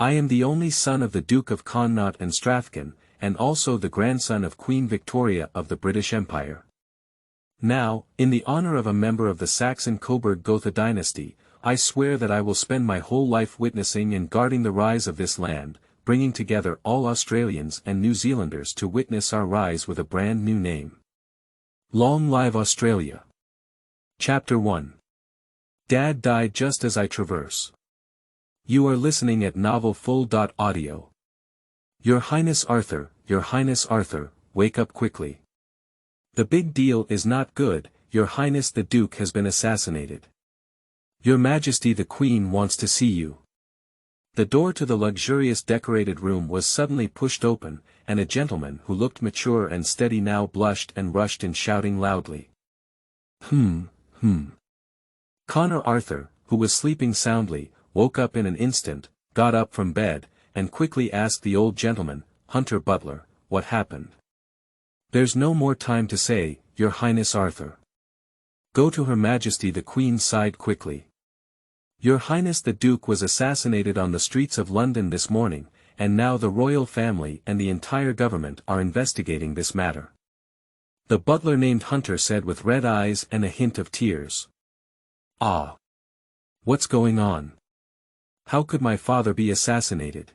I am the only son of the Duke of Connaught and Strathcon, and also the grandson of Queen Victoria of the British Empire. Now, in the honor of a member of the Saxon Coburg Gotha dynasty, I swear that I will spend my whole life witnessing and guarding the rise of this land, bringing together all Australians and New Zealanders to witness our rise with a brand new name. Long live Australia! Chapter 1. Dad died just as I traverse. You are listening at novelfull.audio. Your Highness Arthur, wake up quickly. The big deal is not good, Your Highness the Duke has been assassinated. Your Majesty the Queen wants to see you. The door to the luxurious decorated room was suddenly pushed open, and a gentleman who looked mature and steady now blushed and rushed in shouting loudly. Connor Arthur, who was sleeping soundly, woke up in an instant, got up from bed, and quickly asked the old gentleman, Hunter Butler, what happened. There's no more time to say, Your Highness Arthur. Go to Her Majesty the Queen sighed quickly. Your Highness the Duke was assassinated on the streets of London this morning, and now the royal family and the entire government are investigating this matter. The butler named Hunter said with red eyes and a hint of tears. Ah! What's going on? How could my father be assassinated?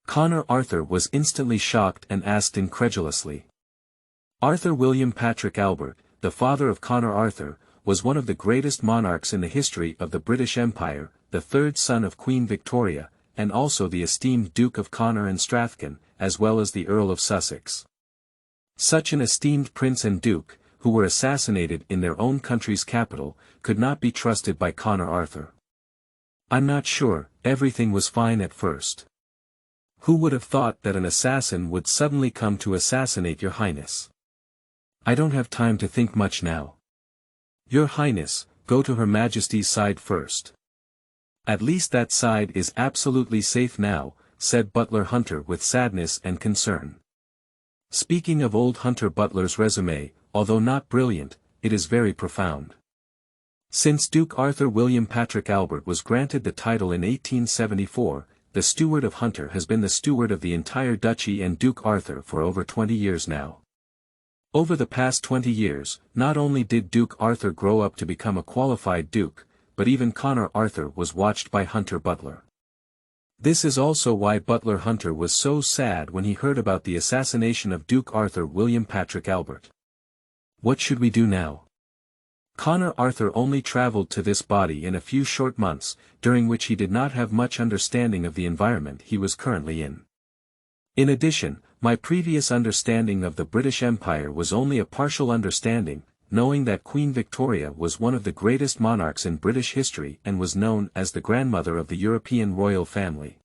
Connor Arthur was instantly shocked and asked incredulously. Arthur William Patrick Albert, the father of Connor Arthur, was one of the greatest monarchs in the history of the British Empire, the third son of Queen Victoria, and also the esteemed Duke of Connaught and Strathcon, as well as the Earl of Sussex. Such an esteemed prince and duke, who were assassinated in their own country's capital, could not be trusted by Connor Arthur. I'm not sure, everything was fine at first. Who would have thought that an assassin would suddenly come to assassinate Your Highness? I don't have time to think much now. Your Highness, go to Her Majesty's side first. At least that side is absolutely safe now, said Butler Hunter with sadness and concern. Speaking of old Hunter Butler's resume, although not brilliant, it is very profound. Since Duke Arthur William Patrick Albert was granted the title in 1874, the steward of Hunter has been the steward of the entire duchy and Duke Arthur for over 20 years now. Over the past 20 years, not only did Duke Arthur grow up to become a qualified duke, but even Connor Arthur was watched by Hunter Butler. This is also why Butler Hunter was so sad when he heard about the assassination of Duke Arthur William Patrick Albert. What should we do now? Connor Arthur only travelled to this body in a few short months, during which he did not have much understanding of the environment he was currently in. In addition, my previous understanding of the British Empire was only a partial understanding, knowing that Queen Victoria was one of the greatest monarchs in British history and was known as the grandmother of the European royal family.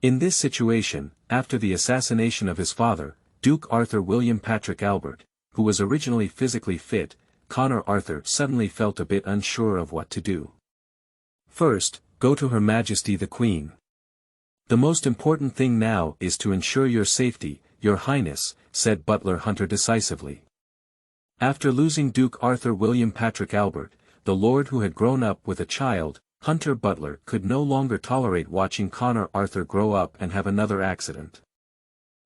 In this situation, after the assassination of his father, Duke Arthur William Patrick Albert, who was originally physically fit, Connor Arthur suddenly felt a bit unsure of what to do. First, go to Her Majesty the Queen. The most important thing now is to ensure your safety, Your Highness, said Butler Hunter decisively. After losing Duke Arthur William Patrick Albert, the lord who had grown up with a child, Hunter Butler could no longer tolerate watching Connor Arthur grow up and have another accident.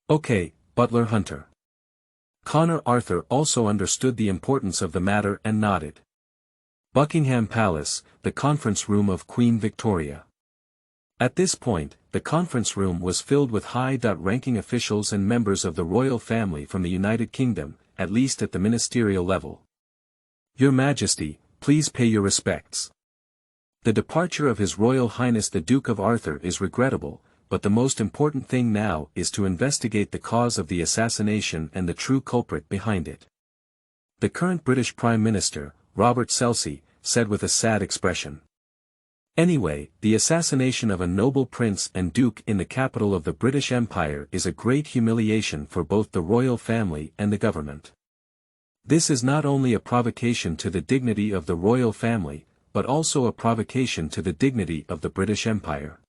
Okay, Butler Hunter. Connor Arthur also understood the importance of the matter and nodded. Buckingham Palace, the conference room of Queen Victoria. At this point, the conference room was filled with high-ranking officials and members of the royal family from the United Kingdom, at least at the ministerial level. Your Majesty, please pay your respects. The departure of His Royal Highness the Duke of Arthur is regrettable, but the most important thing now is to investigate the cause of the assassination and the true culprit behind it. The current British Prime Minister, Robert Cecil, said with a sad expression. Anyway, the assassination of a noble prince and duke in the capital of the British Empire is a great humiliation for both the royal family and the government. This is not only a provocation to the dignity of the royal family, but also a provocation to the dignity of the British Empire.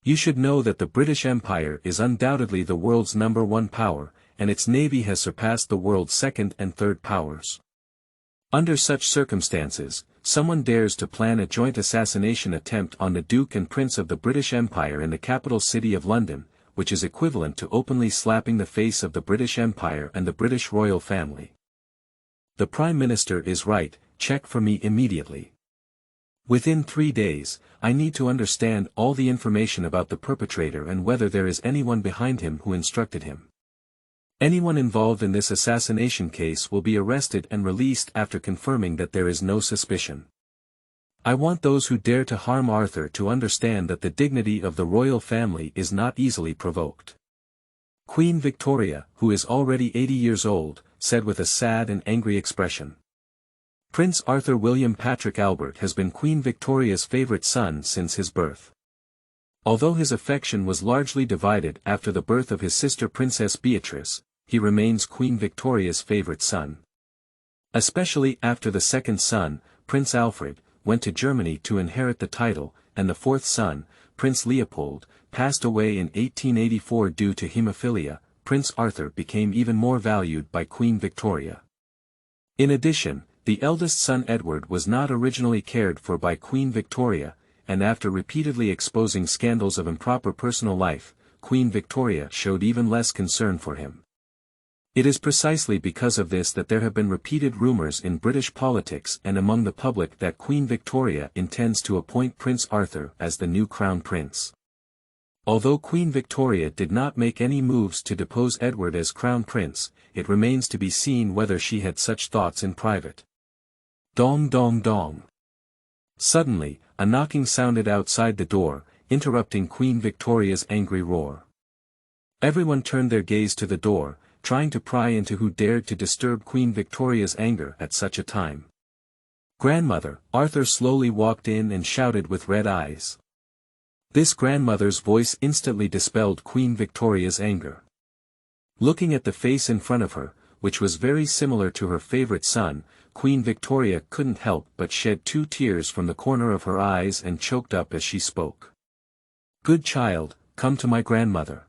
You should know that the British Empire is undoubtedly the world's #1 power, and its navy has surpassed the world's second and third powers. Under such circumstances, someone dares to plan a joint assassination attempt on the Duke and Prince of the British Empire in the capital city of London, which is equivalent to openly slapping the face of the British Empire and the British royal family. The Prime Minister is right, check for me immediately. Within 3 days, I need to understand all the information about the perpetrator and whether there is anyone behind him who instructed him. Anyone involved in this assassination case will be arrested and released after confirming that there is no suspicion. I want those who dare to harm Arthur to understand that the dignity of the royal family is not easily provoked. Queen Victoria, who is already 80 years old, said with a sad and angry expression. Prince Arthur William Patrick Albert has been Queen Victoria's favourite son since his birth. Although his affection was largely divided after the birth of his sister Princess Beatrice, he remains Queen Victoria's favourite son. Especially after the second son, Prince Alfred, went to Germany to inherit the title, and the fourth son, Prince Leopold, passed away in 1884 due to haemophilia. Prince Arthur became even more valued by Queen Victoria. In addition, the eldest son Edward was not originally cared for by Queen Victoria, and after repeatedly exposing scandals of improper personal life, Queen Victoria showed even less concern for him. It is precisely because of this that there have been repeated rumors in British politics and among the public that Queen Victoria intends to appoint Prince Arthur as the new Crown Prince. Although Queen Victoria did not make any moves to depose Edward as Crown Prince, it remains to be seen whether she had such thoughts in private. Dong dong dong. Suddenly, a knocking sounded outside the door, interrupting Queen Victoria's angry roar. Everyone turned their gaze to the door, trying to pry into who dared to disturb Queen Victoria's anger at such a time. Grandmother, Arthur slowly walked in and shouted with red eyes. This grandmother's voice instantly dispelled Queen Victoria's anger. Looking at the face in front of her, which was very similar to her favourite son, Queen Victoria couldn't help but shed 2 tears from the corner of her eyes and choked up as she spoke. Good child, come to my grandmother.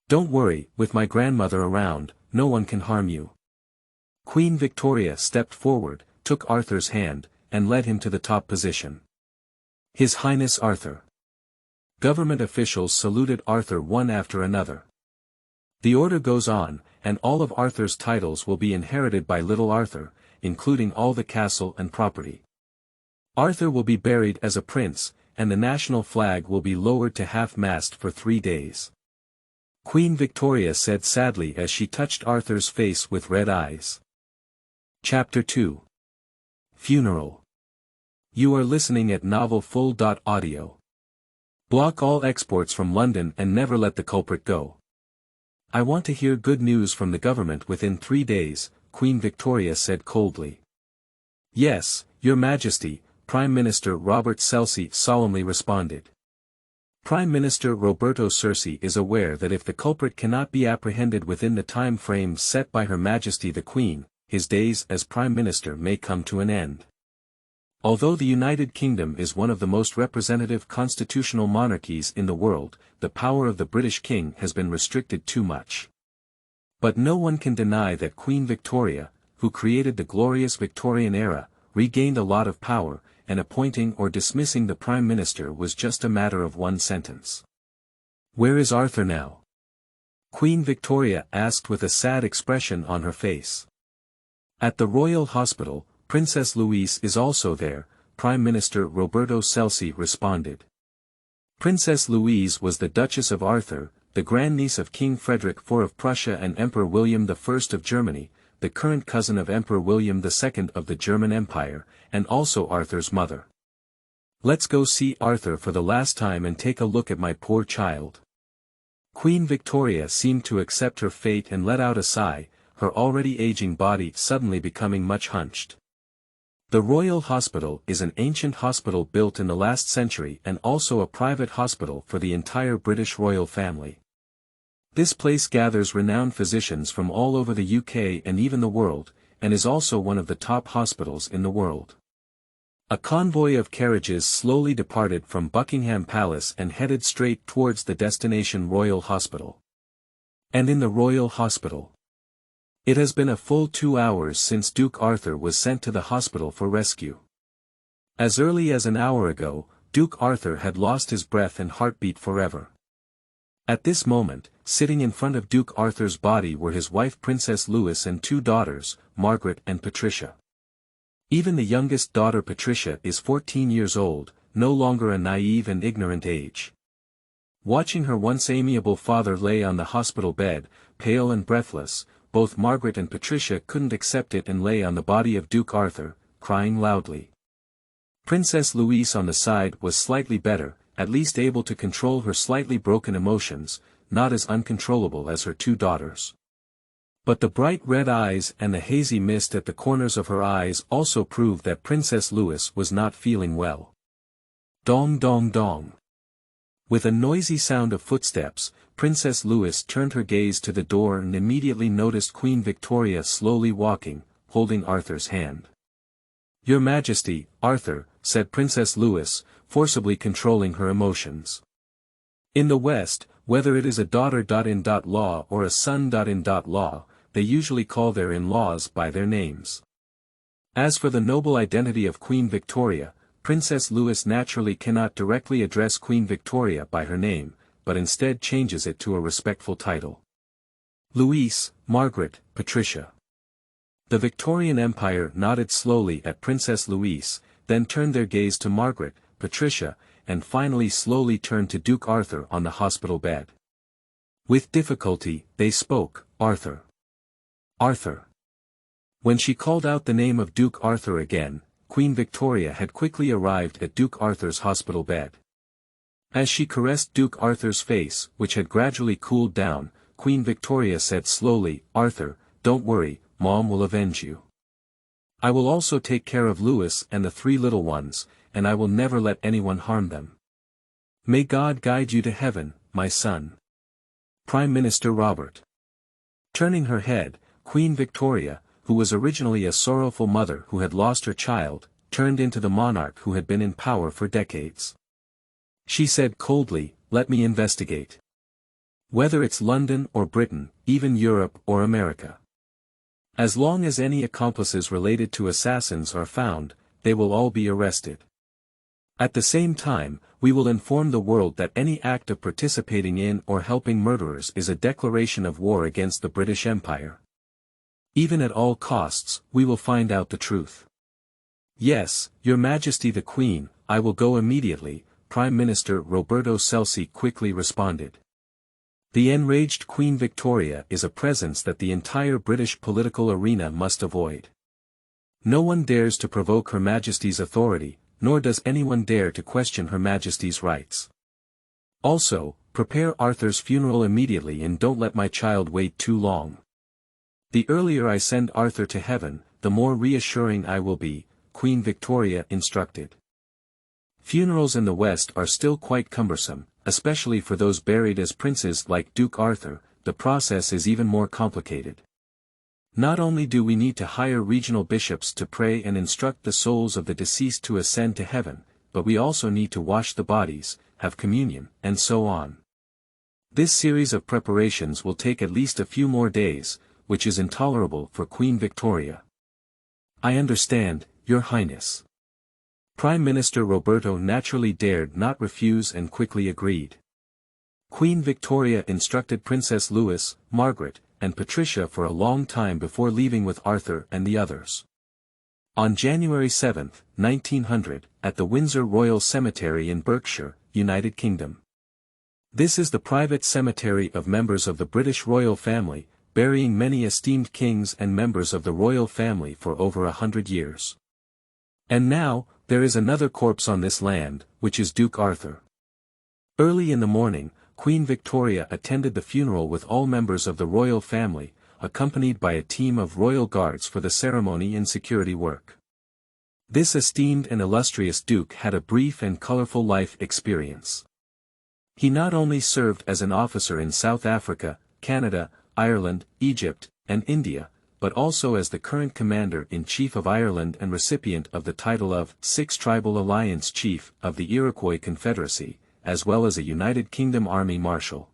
Don't worry, with my grandmother around, no one can harm you. Queen Victoria stepped forward, took Arthur's hand, and led him to the top position. His Highness Arthur. Government officials saluted Arthur one after another. The order goes on, and all of Arthur's titles will be inherited by little Arthur, including all the castle and property. Arthur will be buried as a prince, and the national flag will be lowered to half-mast for 3 days. Queen Victoria said sadly as she touched Arthur's face with red eyes. Chapter 2. Funeral. You are listening at novelfull.audio. Block all exports from London and never let the culprit go. I want to hear good news from the government within 3 days, Queen Victoria said coldly. Yes, Your Majesty, Prime Minister Robert Cecil solemnly responded. Prime Minister Roberto Cerci is aware that if the culprit cannot be apprehended within the time frame set by Her Majesty the Queen, his days as Prime Minister may come to an end. Although the United Kingdom is one of the most representative constitutional monarchies in the world, the power of the British King has been restricted too much. But no one can deny that Queen Victoria, who created the glorious Victorian era, regained a lot of power, and appointing or dismissing the Prime Minister was just a matter of one sentence. Where is Arthur now? Queen Victoria asked with a sad expression on her face. At the Royal Hospital, Princess Louise is also there, Prime Minister Roberto Cecil responded. Princess Louise was the Duchess of Arthur, the grandniece of King Frederick IV of Prussia and Emperor William I of Germany, the current cousin of Emperor William II of the German Empire, and also Arthur's mother. Let's go see Arthur for the last time and take a look at my poor child. Queen Victoria seemed to accept her fate and let out a sigh, her already aging body suddenly becoming much hunched. The Royal Hospital is an ancient hospital built in the last century and also a private hospital for the entire British royal family. This place gathers renowned physicians from all over the UK and even the world, and is also one of the top hospitals in the world. A convoy of carriages slowly departed from Buckingham Palace and headed straight towards the destination Royal Hospital. And in the Royal Hospital, It has been a full 2 hours since Duke Arthur was sent to the hospital for rescue. As early as an hour ago, Duke Arthur had lost his breath and heartbeat forever. At this moment, sitting in front of Duke Arthur's body were his wife Princess Louis and 2 daughters, Margaret and Patricia. Even the youngest daughter Patricia is 14 years old, no longer a naive and ignorant age. Watching her once amiable father lay on the hospital bed, pale and breathless, both Margaret and Patricia couldn't accept it and lay on the body of Duke Arthur, crying loudly. Princess Louise on the side was slightly better, at least able to control her slightly broken emotions, not as uncontrollable as her 2 daughters. But the bright red eyes and the hazy mist at the corners of her eyes also proved that Princess Louis was not feeling well. Dong dong dong. With a noisy sound of footsteps, Princess Louis turned her gaze to the door and immediately noticed Queen Victoria slowly walking, holding Arthur's hand. "Your Majesty, Arthur," said Princess Louis, forcibly controlling her emotions. In the West, whether it is a daughter-in-law or a son-in-law, they usually call their in-laws by their names. As for the noble identity of Queen Victoria, Princess Louis naturally cannot directly address Queen Victoria by her name, but instead changes it to a respectful title. Louise, Margaret, Patricia. The Victorian Empire nodded slowly at Princess Louise, then turned their gaze to Margaret, Patricia, and finally slowly turned to Duke Arthur on the hospital bed. With difficulty, they spoke, "Arthur. Arthur." When she called out the name of Duke Arthur again, Queen Victoria had quickly arrived at Duke Arthur's hospital bed. As she caressed Duke Arthur's face, which had gradually cooled down, Queen Victoria said slowly, "Arthur, don't worry, Mom will avenge you. I will also take care of Louis and the 3 little ones, and I will never let anyone harm them. May God guide you to heaven, my son." Prime Minister Robert. Turning her head, Queen Victoria, who was originally a sorrowful mother who had lost her child, turned into the monarch who had been in power for decades. She said coldly, "Let me investigate. Whether it's London or Britain, even Europe or America. As long as any accomplices related to assassins are found, they will all be arrested. At the same time, we will inform the world that any act of participating in or helping murderers is a declaration of war against the British Empire. Even at all costs, we will find out the truth." "Yes, Your Majesty the Queen, I will go immediately," Prime Minister Roberto Celsi quickly responded. The enraged Queen Victoria is a presence that the entire British political arena must avoid. No one dares to provoke Her Majesty's authority, nor does anyone dare to question Her Majesty's rights. Also, prepare Arthur's funeral immediately and don't let my child wait too long. The earlier I send Arthur to heaven, the more reassuring I will be, Queen Victoria instructed. Funerals in the West are still quite cumbersome, especially for those buried as princes like Duke Arthur. The process is even more complicated. Not only do we need to hire regional bishops to pray and instruct the souls of the deceased to ascend to heaven, but we also need to wash the bodies, have communion, and so on. This series of preparations will take at least a few more days, which is intolerable for Queen Victoria. "I understand, Your Highness." Prime Minister Roberto naturally dared not refuse and quickly agreed. Queen Victoria instructed Princess Louis, Margaret, and Patricia for a long time before leaving with Arthur and the others. On January 7, 1900, at the Windsor Royal Cemetery in Berkshire, United Kingdom. This is the private cemetery of members of the British royal family, burying many esteemed kings and members of the royal family for over 100 years. And now, there is another corpse on this land, which is Duke Arthur. Early in the morning, Queen Victoria attended the funeral with all members of the royal family, accompanied by a team of royal guards for the ceremony and security work. This esteemed and illustrious duke had a brief and colorful life experience. He not only served as an officer in South Africa, Canada, Ireland, Egypt, and India, but also as the current Commander-in-Chief of Ireland and recipient of the title of Sixth Tribal Alliance Chief of the Iroquois Confederacy, as well as a United Kingdom Army Marshal.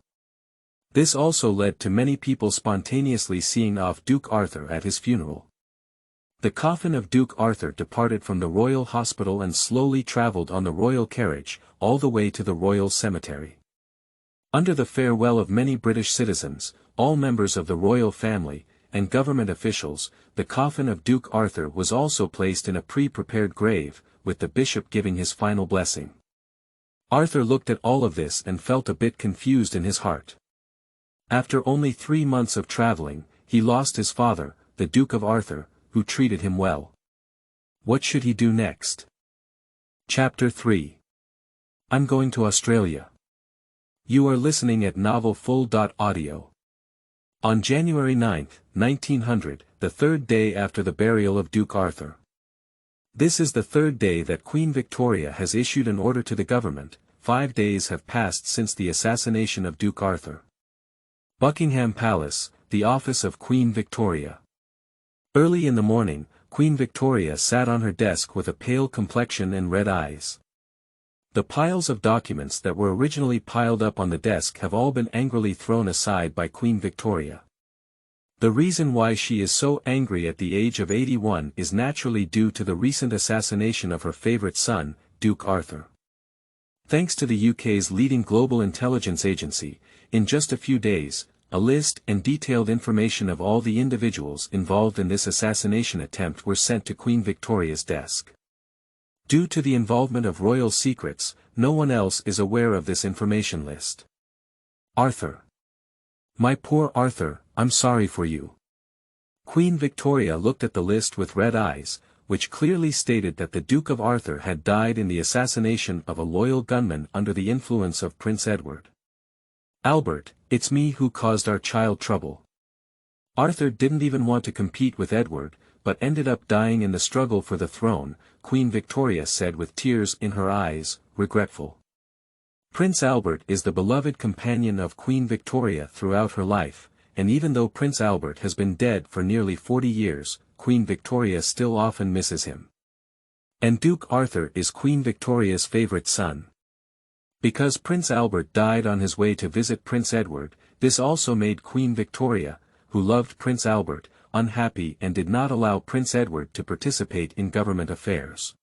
This also led to many people spontaneously seeing off Duke Arthur at his funeral. The coffin of Duke Arthur departed from the royal hospital and slowly travelled on the royal carriage, all the way to the royal cemetery. Under the farewell of many British citizens, all members of the royal family, and government officials, the coffin of Duke Arthur was also placed in a pre-prepared grave, with the bishop giving his final blessing. Arthur looked at all of this and felt a bit confused in his heart. After only 3 months of travelling, he lost his father, the Duke of Arthur, who treated him well. What should he do next? Chapter 3. I'm going to Australia. You are listening at novelfull.audio. On January 9, 1900, the third day after the burial of Duke Arthur. This is the third day that Queen Victoria has issued an order to the government. 5 days have passed since the assassination of Duke Arthur. Buckingham Palace, the office of Queen Victoria. Early in the morning, Queen Victoria sat on her desk with a pale complexion and red eyes. The piles of documents that were originally piled up on the desk have all been angrily thrown aside by Queen Victoria. The reason why she is so angry at the age of 81 is naturally due to the recent assassination of her favorite son, Duke Arthur. Thanks to the UK's leading global intelligence agency, in just a few days, a list and detailed information of all the individuals involved in this assassination attempt were sent to Queen Victoria's desk. Due to the involvement of royal secrets, no one else is aware of this information list. Arthur. My poor Arthur, I'm sorry for you. Queen Victoria looked at the list with red eyes, which clearly stated that the Duke of Arthur had died in the assassination of a loyal gunman under the influence of Prince Edward. Albert, it's me who caused our child trouble. Arthur didn't even want to compete with Edward, but ended up dying in the struggle for the throne, Queen Victoria said with tears in her eyes, regretful. Prince Albert is the beloved companion of Queen Victoria throughout her life, and even though Prince Albert has been dead for nearly 40 years, Queen Victoria still often misses him. And Duke Arthur is Queen Victoria's favorite son. Because Prince Albert died on his way to visit Prince Edward, this also made Queen Victoria, who loved Prince Albert, unhappy and did not allow Prince Edward to participate in government affairs.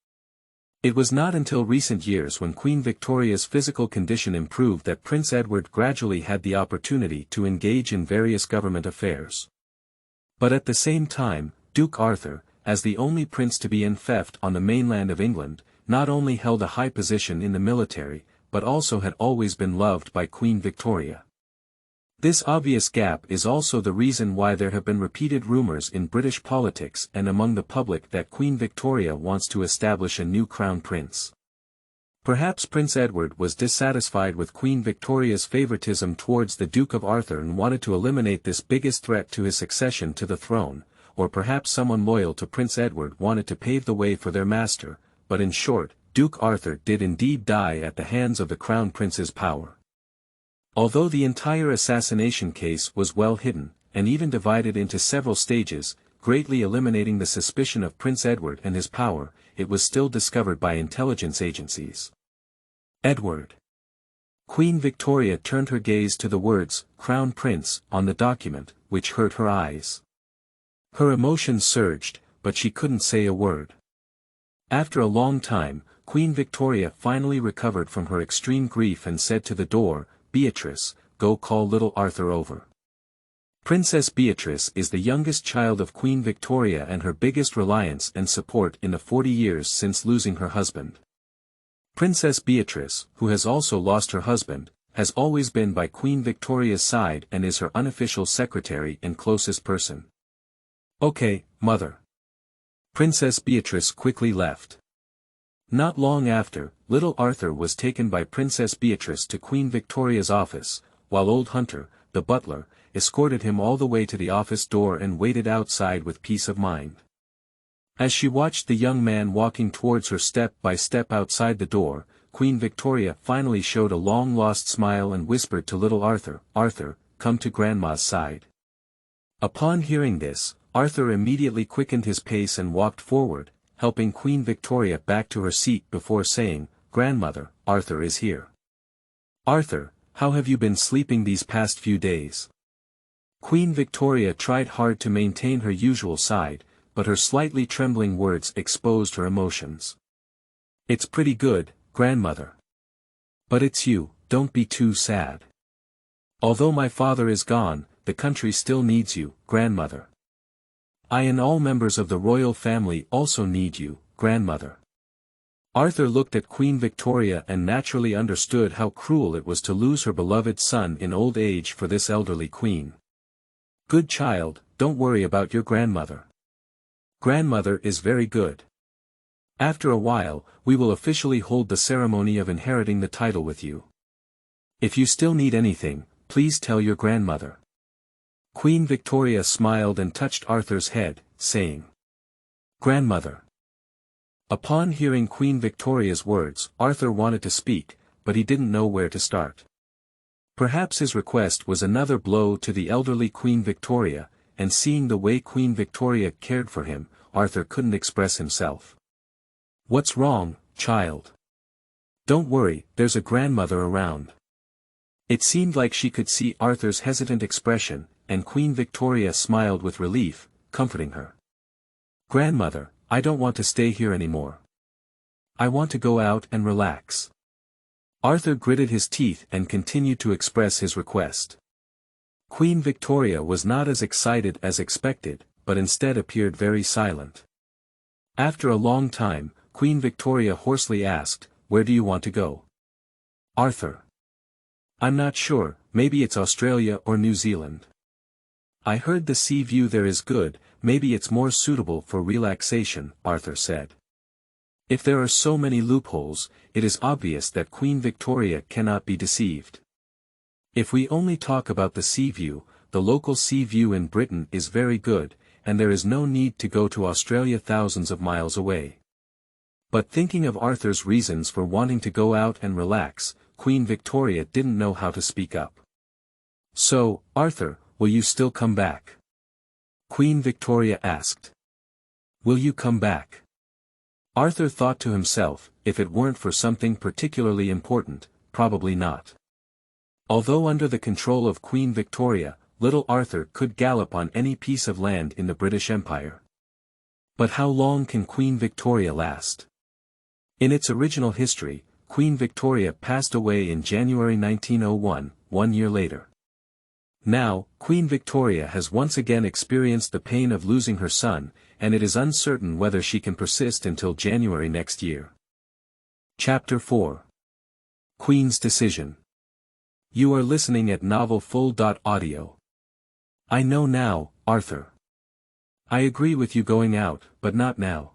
It was not until recent years when Queen Victoria's physical condition improved that Prince Edward gradually had the opportunity to engage in various government affairs. But at the same time, Duke Arthur, as the only prince to be enfeoffed on the mainland of England, not only held a high position in the military, but also had always been loved by Queen Victoria. This obvious gap is also the reason why there have been repeated rumors in British politics and among the public that Queen Victoria wants to establish a new crown prince. Perhaps Prince Edward was dissatisfied with Queen Victoria's favoritism towards the Duke of Arthur and wanted to eliminate this biggest threat to his succession to the throne, or perhaps someone loyal to Prince Edward wanted to pave the way for their master, but in short, Duke Arthur did indeed die at the hands of the Crown Prince's power. Although the entire assassination case was well hidden, and even divided into several stages, greatly eliminating the suspicion of Prince Edward and his power, it was still discovered by intelligence agencies. Edward. Queen Victoria turned her gaze to the words, Crown Prince, on the document, which hurt her eyes. Her emotions surged, but she couldn't say a word. After a long time, Queen Victoria finally recovered from her extreme grief and said to the door, Beatrice, go call little Arthur over. Princess Beatrice is the youngest child of Queen Victoria and her biggest reliance and support in the 40 years since losing her husband. Princess Beatrice, who has also lost her husband, has always been by Queen Victoria's side and is her unofficial secretary and closest person. Okay, mother. Princess Beatrice quickly left. Not long after, little Arthur was taken by Princess Beatrice to Queen Victoria's office, while old Hunter, the butler, escorted him all the way to the office door and waited outside with peace of mind. As she watched the young man walking towards her step by step outside the door, Queen Victoria finally showed a long-lost smile and whispered to little Arthur, Arthur, come to Grandma's side. Upon hearing this, Arthur immediately quickened his pace and walked forward, helping Queen Victoria back to her seat before saying, Grandmother, Arthur is here. Arthur, how have you been sleeping these past few days? Queen Victoria tried hard to maintain her usual side, but her slightly trembling words exposed her emotions. It's pretty good, grandmother. But it's you, don't be too sad. Although my father is gone, the country still needs you, grandmother. I and all members of the royal family also need you, grandmother. Arthur looked at Queen Victoria and naturally understood how cruel it was to lose her beloved son in old age for this elderly queen. Good child, don't worry about your grandmother. Grandmother is very good. After a while, we will officially hold the ceremony of inheriting the title with you. If you still need anything, please tell your grandmother. Queen Victoria smiled and touched Arthur's head, saying, Grandmother. Upon hearing Queen Victoria's words, Arthur wanted to speak, but he didn't know where to start. Perhaps his request was another blow to the elderly Queen Victoria, and seeing the way Queen Victoria cared for him, Arthur couldn't express himself. What's wrong, child? Don't worry, there's a grandmother around. It seemed like she could see Arthur's hesitant expression, and Queen Victoria smiled with relief, comforting her. Grandmother, I don't want to stay here anymore. I want to go out and relax. Arthur gritted his teeth and continued to express his request. Queen Victoria was not as excited as expected, but instead appeared very silent. After a long time, Queen Victoria hoarsely asked, Where do you want to go? Arthur. I'm not sure, maybe it's Australia or New Zealand. I heard the sea view there is good, maybe it's more suitable for relaxation, Arthur said. If there are so many loopholes, it is obvious that Queen Victoria cannot be deceived. If we only talk about the sea view, the local sea view in Britain is very good, and there is no need to go to Australia thousands of miles away. But thinking of Arthur's reasons for wanting to go out and relax, Queen Victoria didn't know how to speak up. So, Arthur, will you still come back? Queen Victoria asked. Will you come back? Arthur thought to himself, if it weren't for something particularly important, probably not. Although under the control of Queen Victoria, little Arthur could gallop on any piece of land in the British Empire. But how long can Queen Victoria last? In its original history, Queen Victoria passed away in January 1901, 1 year later. Now, Queen Victoria has once again experienced the pain of losing her son, and it is uncertain whether she can persist until January next year. Chapter 4. Queen's Decision. You are listening at novelfull.audio. I know now, Arthur. I agree with you going out, but not now.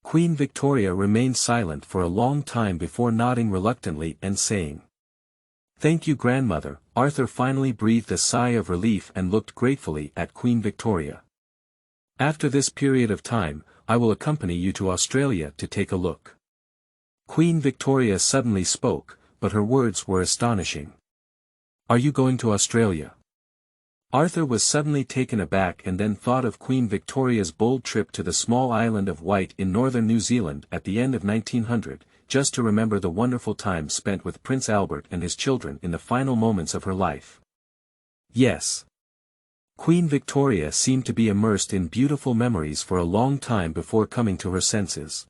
Queen Victoria remained silent for a long time before nodding reluctantly and saying, Thank you, grandmother. Arthur finally breathed a sigh of relief and looked gratefully at Queen Victoria. After this period of time, I will accompany you to Australia to take a look. Queen Victoria suddenly spoke, but her words were astonishing. Are you going to Australia? Arthur was suddenly taken aback and then thought of Queen Victoria's bold trip to the small island of Wight in northern New Zealand at the end of 1900, just to remember the wonderful time spent with Prince Albert and his children in the final moments of her life. Yes. Queen Victoria seemed to be immersed in beautiful memories for a long time before coming to her senses.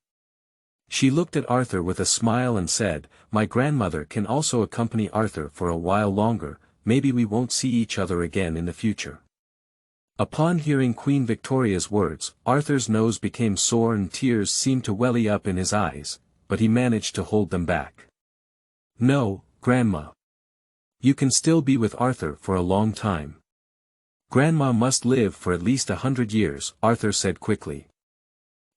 She looked at Arthur with a smile and said, My grandmother can also accompany Arthur for a while longer, maybe we won't see each other again in the future. Upon hearing Queen Victoria's words, Arthur's nose became sore and tears seemed to welly up in his eyes, but he managed to hold them back. No, Grandma. You can still be with Arthur for a long time. Grandma must live for at least 100 years, Arthur said quickly.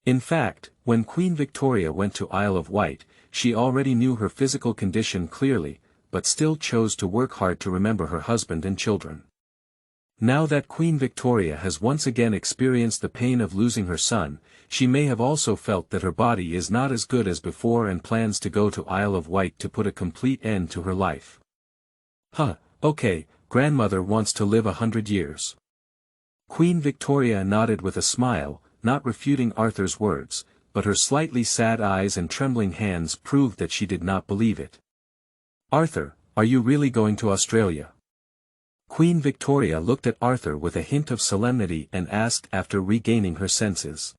In fact, when Queen Victoria went to Isle of Wight, she already knew her physical condition clearly, but still chose to work hard to remember her husband and children. Now that Queen Victoria has once again experienced the pain of losing her son, she may have also felt that her body is not as good as before and plans to go to Isle of Wight to put a complete end to her life. Okay, grandmother wants to live 100 years. Queen Victoria nodded with a smile, not refuting Arthur's words, but her slightly sad eyes and trembling hands proved that she did not believe it. Arthur, are you really going to Australia? Queen Victoria looked at Arthur with a hint of solemnity and asked after regaining her senses.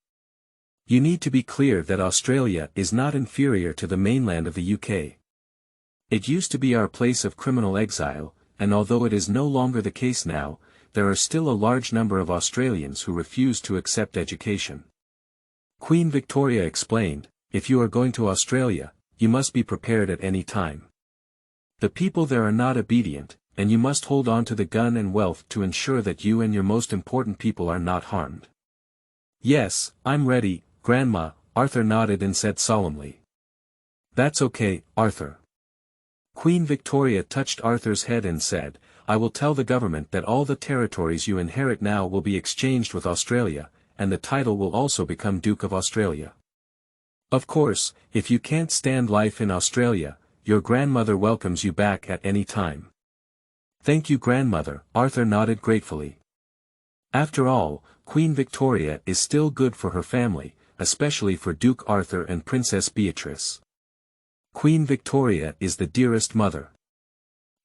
You need to be clear that Australia is not inferior to the mainland of the UK. It used to be our place of criminal exile, and although it is no longer the case now, there are still a large number of Australians who refuse to accept education. Queen Victoria explained, if you are going to Australia, you must be prepared at any time. The people there are not obedient, and you must hold on to the gun and wealth to ensure that you and your most important people are not harmed. Yes, I'm ready, Grandma, Arthur nodded and said solemnly. That's okay, Arthur. Queen Victoria touched Arthur's head and said, I will tell the government that all the territories you inherit now will be exchanged with Australia, and the title will also become Duke of Australia. Of course, if you can't stand life in Australia, your grandmother welcomes you back at any time. Thank you, grandmother, Arthur nodded gratefully. After all, Queen Victoria is still good for her family, especially for Duke Arthur and Princess Beatrice. Queen Victoria is the dearest mother.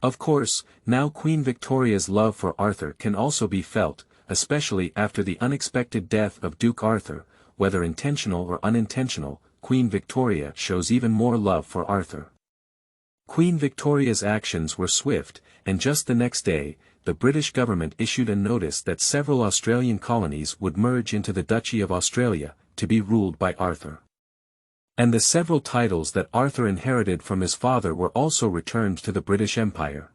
Of course, now Queen Victoria's love for Arthur can also be felt, especially after the unexpected death of Duke Arthur, whether intentional or unintentional, Queen Victoria shows even more love for Arthur. Queen Victoria's actions were swift, and just the next day, the British government issued a notice that several Australian colonies would merge into the Duchy of Australia, to be ruled by Arthur. And the several titles that Arthur inherited from his father were also returned to the British Empire.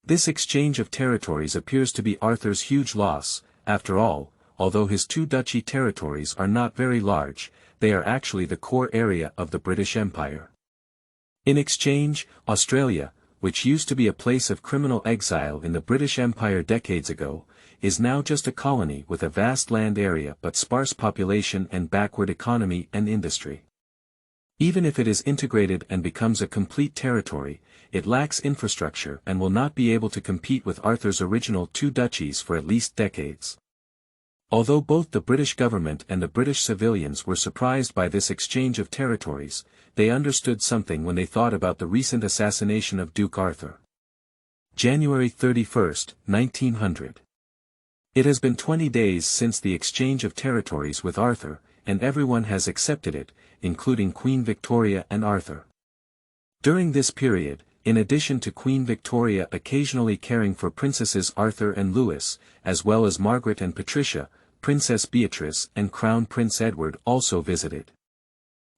This exchange of territories appears to be Arthur's huge loss. After all, although his two duchy territories are not very large, they are actually the core area of the British Empire. In exchange, Australia, which used to be a place of criminal exile in the British Empire decades ago, is now just a colony with a vast land area but sparse population and backward economy and industry. Even if it is integrated and becomes a complete territory, it lacks infrastructure and will not be able to compete with Arthur's original two duchies for at least decades. Although both the British government and the British civilians were surprised by this exchange of territories, they understood something when they thought about the recent assassination of Duke Arthur. January 31, 1900. It has been 20 days since the exchange of territories with Arthur, and everyone has accepted it, including Queen Victoria and Arthur. During this period, in addition to Queen Victoria occasionally caring for Princesses Arthur and Louis, as well as Margaret and Patricia, Princess Beatrice and Crown Prince Edward also visited.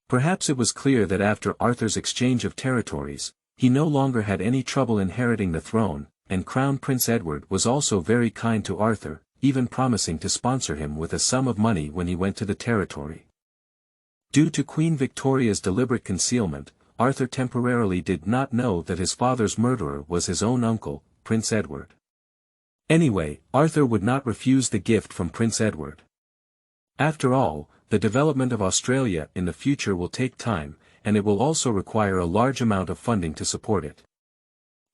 Perhaps it was clear that after Arthur's exchange of territories, he no longer had any trouble inheriting the throne, and Crown Prince Edward was also very kind to Arthur, even promising to sponsor him with a sum of money when he went to the territory. Due to Queen Victoria's deliberate concealment, Arthur temporarily did not know that his father's murderer was his own uncle, Prince Edward. Anyway, Arthur would not refuse the gift from Prince Edward. After all, the development of Australia in the future will take time, and it will also require a large amount of funding to support it.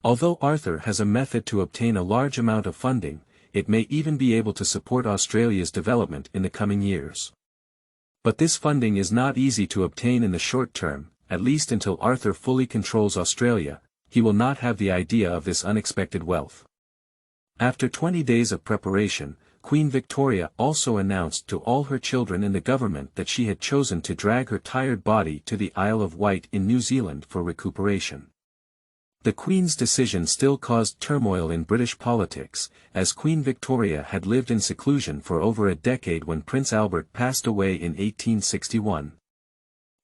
Although Arthur has a method to obtain a large amount of funding, it may even be able to support Australia's development in the coming years. But this funding is not easy to obtain in the short term, at least until Arthur fully controls Australia. He will not have the idea of this unexpected wealth. After 20 days of preparation, Queen Victoria also announced to all her children in the government that she had chosen to drag her tired body to the Isle of Wight in New Zealand for recuperation. The Queen's decision still caused turmoil in British politics, as Queen Victoria had lived in seclusion for over a decade when Prince Albert passed away in 1861.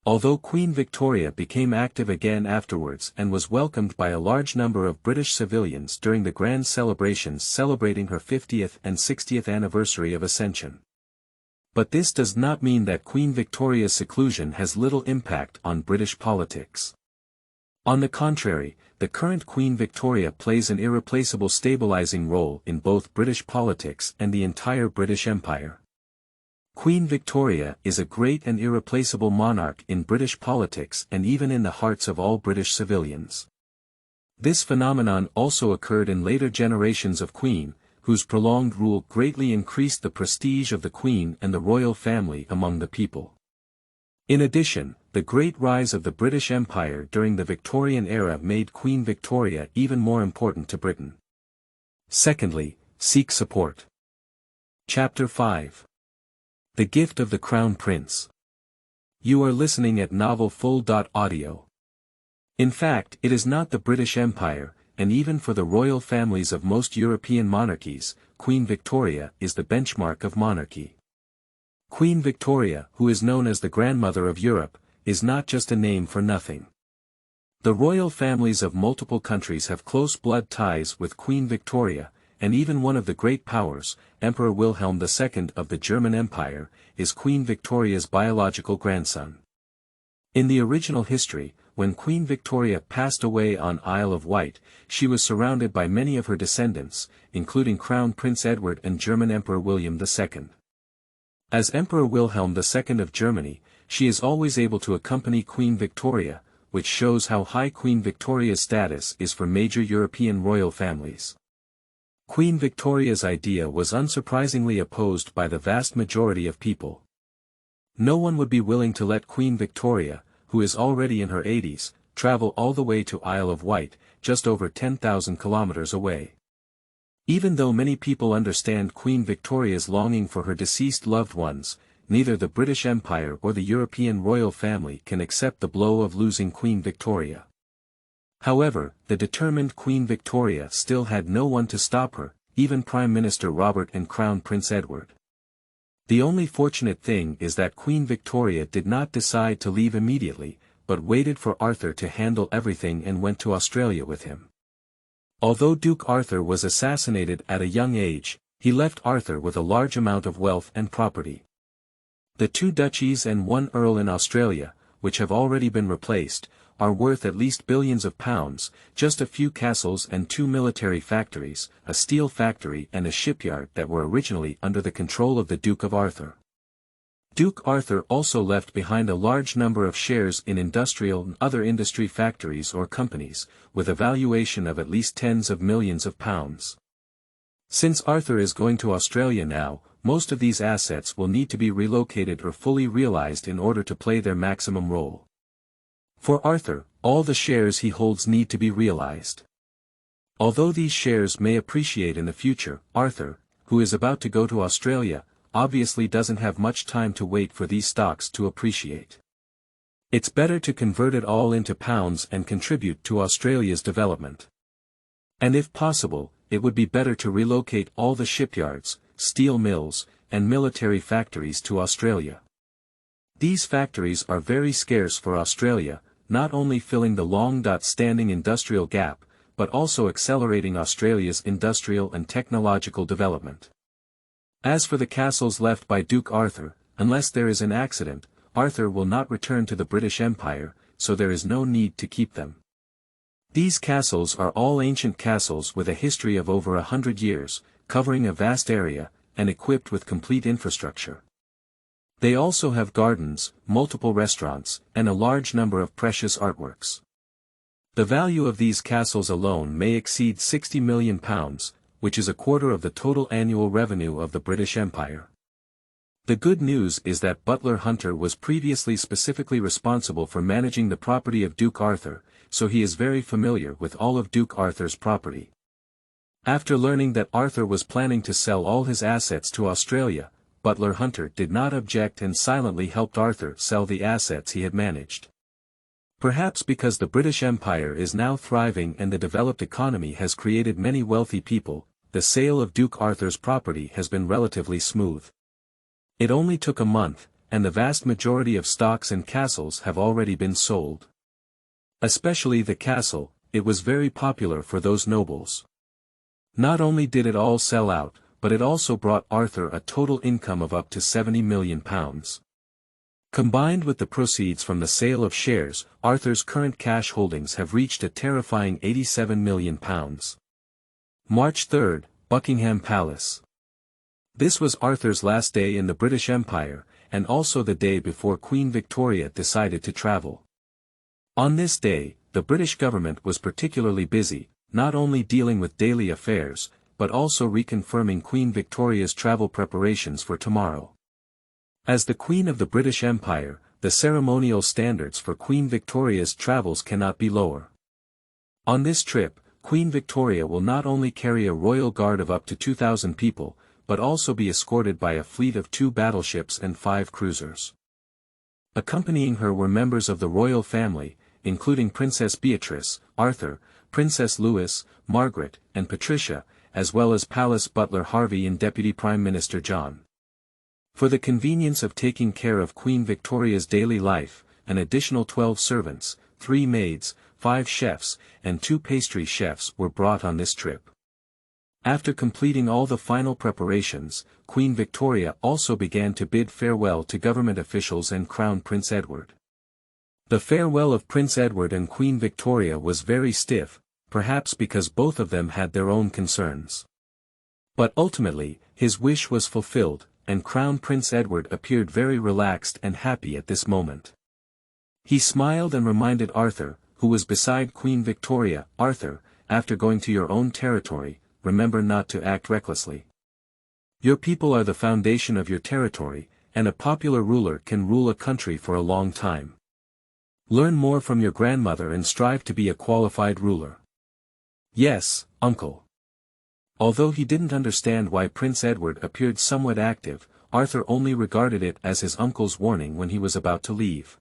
Although Queen Victoria became active again afterwards and was welcomed by a large number of British civilians during the grand celebrations celebrating her 50th and 60th anniversary of Ascension. But this does not mean that Queen Victoria's seclusion has little impact on British politics. On the contrary, the current Queen Victoria plays an irreplaceable stabilizing role in both British politics and the entire British Empire. Queen Victoria is a great and irreplaceable monarch in British politics and even in the hearts of all British civilians. This phenomenon also occurred in later generations of Queen, whose prolonged rule greatly increased the prestige of the Queen and the royal family among the people. In addition, the great rise of the British Empire during the Victorian era made Queen Victoria even more important to Britain. Secondly, seek support. Chapter 5. The Gift of the Crown Prince. You are listening at novelfull.audio. In fact, it is not the British Empire, and even for the royal families of most European monarchies, Queen Victoria is the benchmark of monarchy. Queen Victoria, who is known as the grandmother of Europe, is not just a name for nothing. The royal families of multiple countries have close blood ties with Queen Victoria, and even one of the great powers, Emperor Wilhelm II of the German Empire, is Queen Victoria's biological grandson. In the original history, when Queen Victoria passed away on Isle of Wight, she was surrounded by many of her descendants, including Crown Prince Edward and German Emperor William II. As Emperor Wilhelm II of Germany, she is always able to accompany Queen Victoria, which shows how high Queen Victoria's status is for major European royal families. Queen Victoria's idea was unsurprisingly opposed by the vast majority of people. No one would be willing to let Queen Victoria, who is already in her 80s, travel all the way to Isle of Wight, just over 10,000 kilometers away. Even though many people understand Queen Victoria's longing for her deceased loved ones, neither the British Empire or the European royal family can accept the blow of losing Queen Victoria. However, the determined Queen Victoria still had no one to stop her, even Prime Minister Robert and Crown Prince Edward. The only fortunate thing is that Queen Victoria did not decide to leave immediately, but waited for Arthur to handle everything and went to Australia with him. Although Duke Arthur was assassinated at a young age, he left Arthur with a large amount of wealth and property. The 2 duchies and 1 earl in Australia, which have already been replaced, are worth at least billions of pounds, just a few castles and 2 military factories, a steel factory and a shipyard that were originally under the control of the Duke of Arthur. Duke Arthur also left behind a large number of shares in industrial and other industry factories or companies, with a valuation of at least tens of millions of pounds. Since Arthur is going to Australia now, most of these assets will need to be relocated or fully realized in order to play their maximum role. For Arthur, all the shares he holds need to be realized. Although these shares may appreciate in the future, Arthur, who is about to go to Australia, obviously doesn't have much time to wait for these stocks to appreciate. It's better to convert it all into pounds and contribute to Australia's development. And if possible, it would be better to relocate all the shipyards, steel mills, and military factories to Australia. These factories are very scarce for Australia, not only filling the long-standing industrial gap, but also accelerating Australia's industrial and technological development. As for the castles left by Duke Arthur, unless there is an accident, Arthur will not return to the British Empire, so there is no need to keep them. These castles are all ancient castles with a history of over 100 years, covering a vast area, and equipped with complete infrastructure. They also have gardens, multiple restaurants, and a large number of precious artworks. The value of these castles alone may exceed £60 million, which is a quarter of the total annual revenue of the British Empire. The good news is that Butler Hunter was previously specifically responsible for managing the property of Duke Arthur, so he is very familiar with all of Duke Arthur's property. After learning that Arthur was planning to sell all his assets to Australia, Butler Hunter did not object and silently helped Arthur sell the assets he had managed. Perhaps because the British Empire is now thriving and the developed economy has created many wealthy people, the sale of Duke Arthur's property has been relatively smooth. It only took a month, and the vast majority of stocks and castles have already been sold. Especially the castle, it was very popular for those nobles. Not only did it all sell out, but it also brought Arthur a total income of up to £70 million. Combined with the proceeds from the sale of shares, Arthur's current cash holdings have reached a terrifying £87 million. March 3, Buckingham Palace. This was Arthur's last day in the British Empire, and also the day before Queen Victoria decided to travel. On this day, the British government was particularly busy, not only dealing with daily affairs, but also reconfirming Queen Victoria's travel preparations for tomorrow. As the Queen of the British Empire, the ceremonial standards for Queen Victoria's travels cannot be lower. On this trip, Queen Victoria will not only carry a royal guard of up to 2,000 people, but also be escorted by a fleet of 2 battleships and 5 cruisers. Accompanying her were members of the royal family, including Princess Beatrice, Arthur, Princess Louis, Margaret, and Patricia, as well as Palace Butler Harvey and Deputy Prime Minister John. For the convenience of taking care of Queen Victoria's daily life, an additional 12 servants, 3 maids, 5 chefs, and 2 pastry chefs were brought on this trip. After completing all the final preparations, Queen Victoria also began to bid farewell to government officials and Crown Prince Edward. The farewell of Prince Edward and Queen Victoria was very stiff, perhaps because both of them had their own concerns. But ultimately, his wish was fulfilled, and Crown Prince Edward appeared very relaxed and happy at this moment. He smiled and reminded Arthur, who was beside Queen Victoria, "Arthur, after going to your own territory, remember not to act recklessly. Your people are the foundation of your territory, and a popular ruler can rule a country for a long time. Learn more from your grandmother and strive to be a qualified ruler." "Yes, uncle." Although he didn't understand why Prince Edward appeared somewhat active, Arthur only regarded it as his uncle's warning when he was about to leave.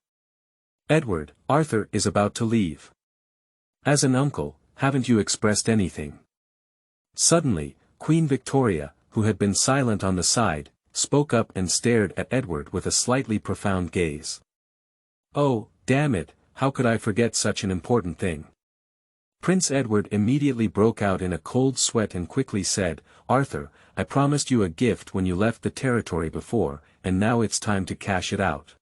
"Edward, Arthur is about to leave. As an uncle, haven't you expressed anything?" Suddenly, Queen Victoria, who had been silent on the side, spoke up and stared at Edward with a slightly profound gaze. "Oh, damn it, how could I forget such an important thing?" Prince Edward immediately broke out in a cold sweat and quickly said, "Arthur, I promised you a gift when you left the territory before, and now it's time to cash it out.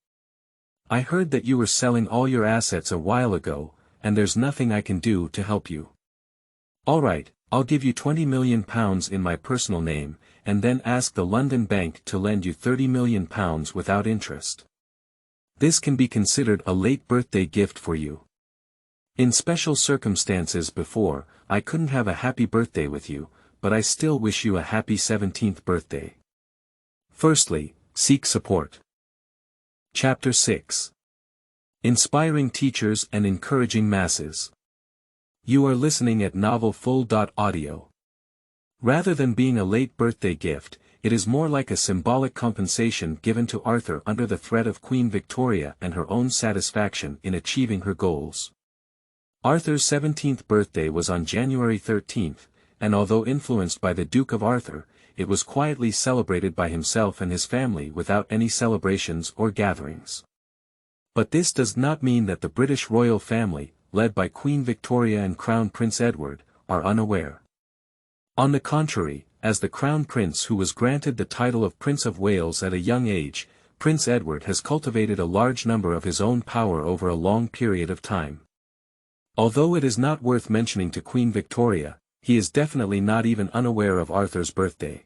I heard that you were selling all your assets a while ago, and there's nothing I can do to help you. All right, I'll give you £20 million in my personal name, and then ask the London Bank to lend you £30 million without interest. This can be considered a late birthday gift for you. In special circumstances before, I couldn't have a happy birthday with you, but I still wish you a happy 17th birthday. Firstly, seek support." Chapter 6. Inspiring Teachers and Encouraging Masses. You are listening at novelfull.audio. Rather than being a late birthday gift, it is more like a symbolic compensation given to Arthur under the threat of Queen Victoria and her own satisfaction in achieving her goals. Arthur's 17th birthday was on January 13th, and although influenced by the Duke of Arthur, it was quietly celebrated by himself and his family without any celebrations or gatherings. But this does not mean that the British royal family, led by Queen Victoria and Crown Prince Edward, are unaware. On the contrary, as the Crown Prince who was granted the title of Prince of Wales at a young age, Prince Edward has cultivated a large number of his own power over a long period of time. Although it is not worth mentioning to Queen Victoria, he is definitely not even unaware of Arthur's birthday.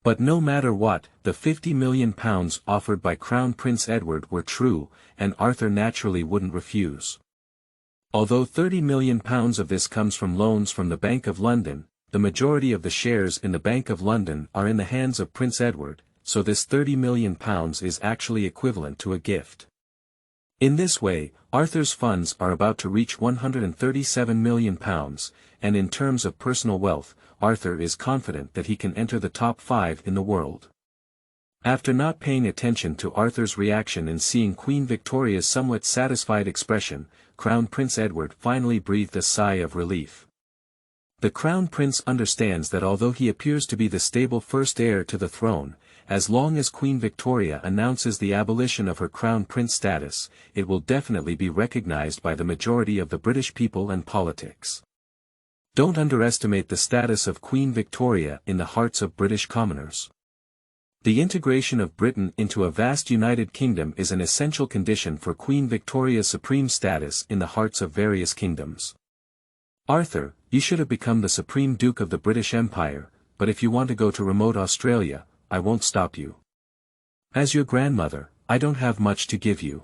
But no matter what, the £50 million offered by Crown Prince Edward were true, and Arthur naturally wouldn't refuse. Although £30 million of this comes from loans from the Bank of London, the majority of the shares in the Bank of London are in the hands of Prince Edward, so this £30 million is actually equivalent to a gift. In this way, Arthur's funds are about to reach £137 million, and in terms of personal wealth, Arthur is confident that he can enter the top 5 in the world. After not paying attention to Arthur's reaction and seeing Queen Victoria's somewhat satisfied expression, Crown Prince Edward finally breathed a sigh of relief. The Crown Prince understands that although he appears to be the stable first heir to the throne, as long as Queen Victoria announces the abolition of her Crown Prince status, it will definitely be recognized by the majority of the British people and politics. Don't underestimate the status of Queen Victoria in the hearts of British commoners. The integration of Britain into a vast United Kingdom is an essential condition for Queen Victoria's supreme status in the hearts of various kingdoms. Arthur, you should have become the Supreme Duke of the British Empire, but if you want to go to remote Australia, I won't stop you. As your grandmother, I don't have much to give you.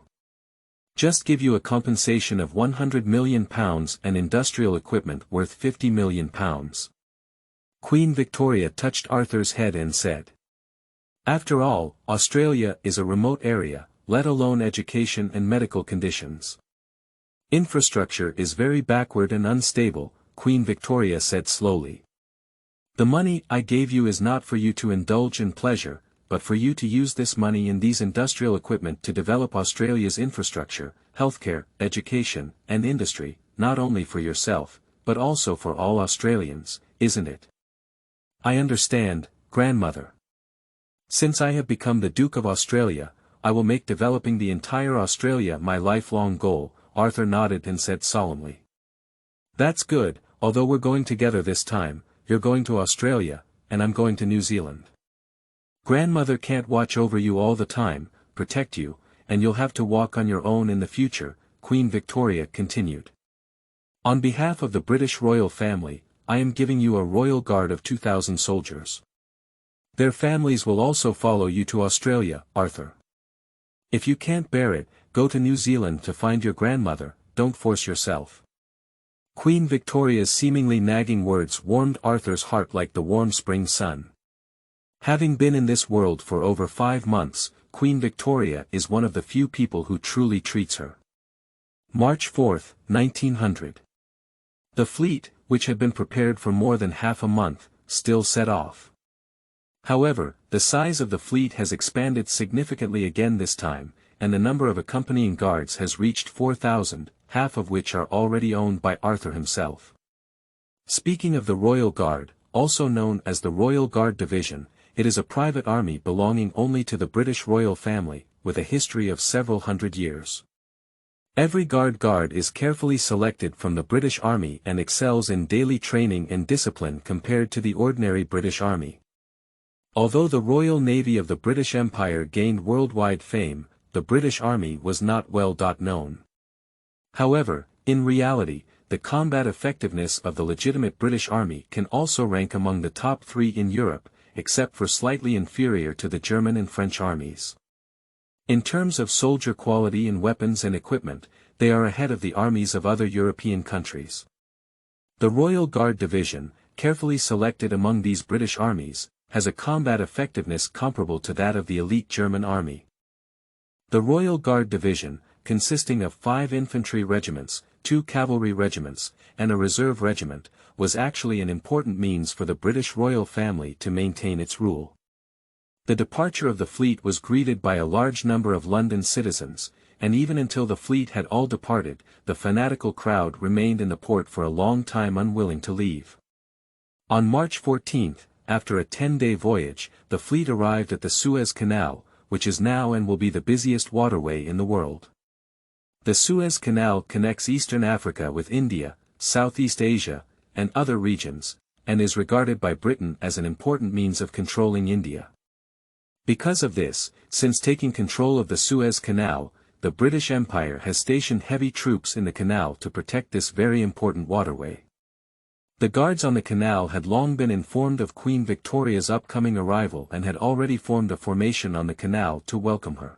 Just give you a compensation of £100 million and industrial equipment worth £50 million. Queen Victoria touched Arthur's head and said, "After all, Australia is a remote area, let alone education and medical conditions. Infrastructure is very backward and unstable, Queen Victoria said slowly. The money I gave you is not for you to indulge in pleasure, but for you to use this money in these industrial equipment to develop Australia's infrastructure, healthcare, education, and industry, not only for yourself, but also for all Australians, isn't it? I understand, grandmother. Since I have become the Duke of Australia, I will make developing the entire Australia my lifelong goal, Arthur nodded and said solemnly. That's good, although we're going together this time, you're going to Australia, and I'm going to New Zealand. Grandmother can't watch over you all the time, protect you, and you'll have to walk on your own in the future, Queen Victoria continued. On behalf of the British royal family, I am giving you a royal guard of 2,000 soldiers. Their families will also follow you to Australia, Arthur. If you can't bear it, go to New Zealand to find your grandmother, don't force yourself. Queen Victoria's seemingly nagging words warmed Arthur's heart like the warm spring sun. Having been in this world for over 5 months, Queen Victoria is one of the few people who truly treats her. March 4, 1900. The fleet, which had been prepared for more than half a month, still set off. However, the size of the fleet has expanded significantly again this time, and the number of accompanying guards has reached 4,000, half of which are already owned by Arthur himself. Speaking of the Royal Guard, also known as the Royal Guard Division, it is a private army belonging only to the British royal family, with a history of several hundred years. Every guard is carefully selected from the British Army and excels in daily training and discipline compared to the ordinary British Army. Although the Royal Navy of the British Empire gained worldwide fame, the British Army was not well known. However, in reality, the combat effectiveness of the legitimate British Army can also rank among the top 3 in Europe, except for slightly inferior to the German and French armies. In terms of soldier quality in weapons and equipment, they are ahead of the armies of other European countries. The Royal Guard Division, carefully selected among these British armies, has a combat effectiveness comparable to that of the elite German army. The Royal Guard Division, consisting of 5 infantry regiments, 2 cavalry regiments, and a reserve regiment, was actually an important means for the British royal family to maintain its rule. The departure of the fleet was greeted by a large number of London citizens, and even until the fleet had all departed, the fanatical crowd remained in the port for a long time unwilling to leave. On March 14, after a 10-day voyage, the fleet arrived at the Suez Canal, which is now and will be the busiest waterway in the world. The Suez Canal connects Eastern Africa with India, Southeast Asia, and other regions, and is regarded by Britain as an important means of controlling India. Because of this, since taking control of the Suez Canal, the British Empire has stationed heavy troops in the canal to protect this very important waterway. The guards on the canal had long been informed of Queen Victoria's upcoming arrival and had already formed a formation on the canal to welcome her.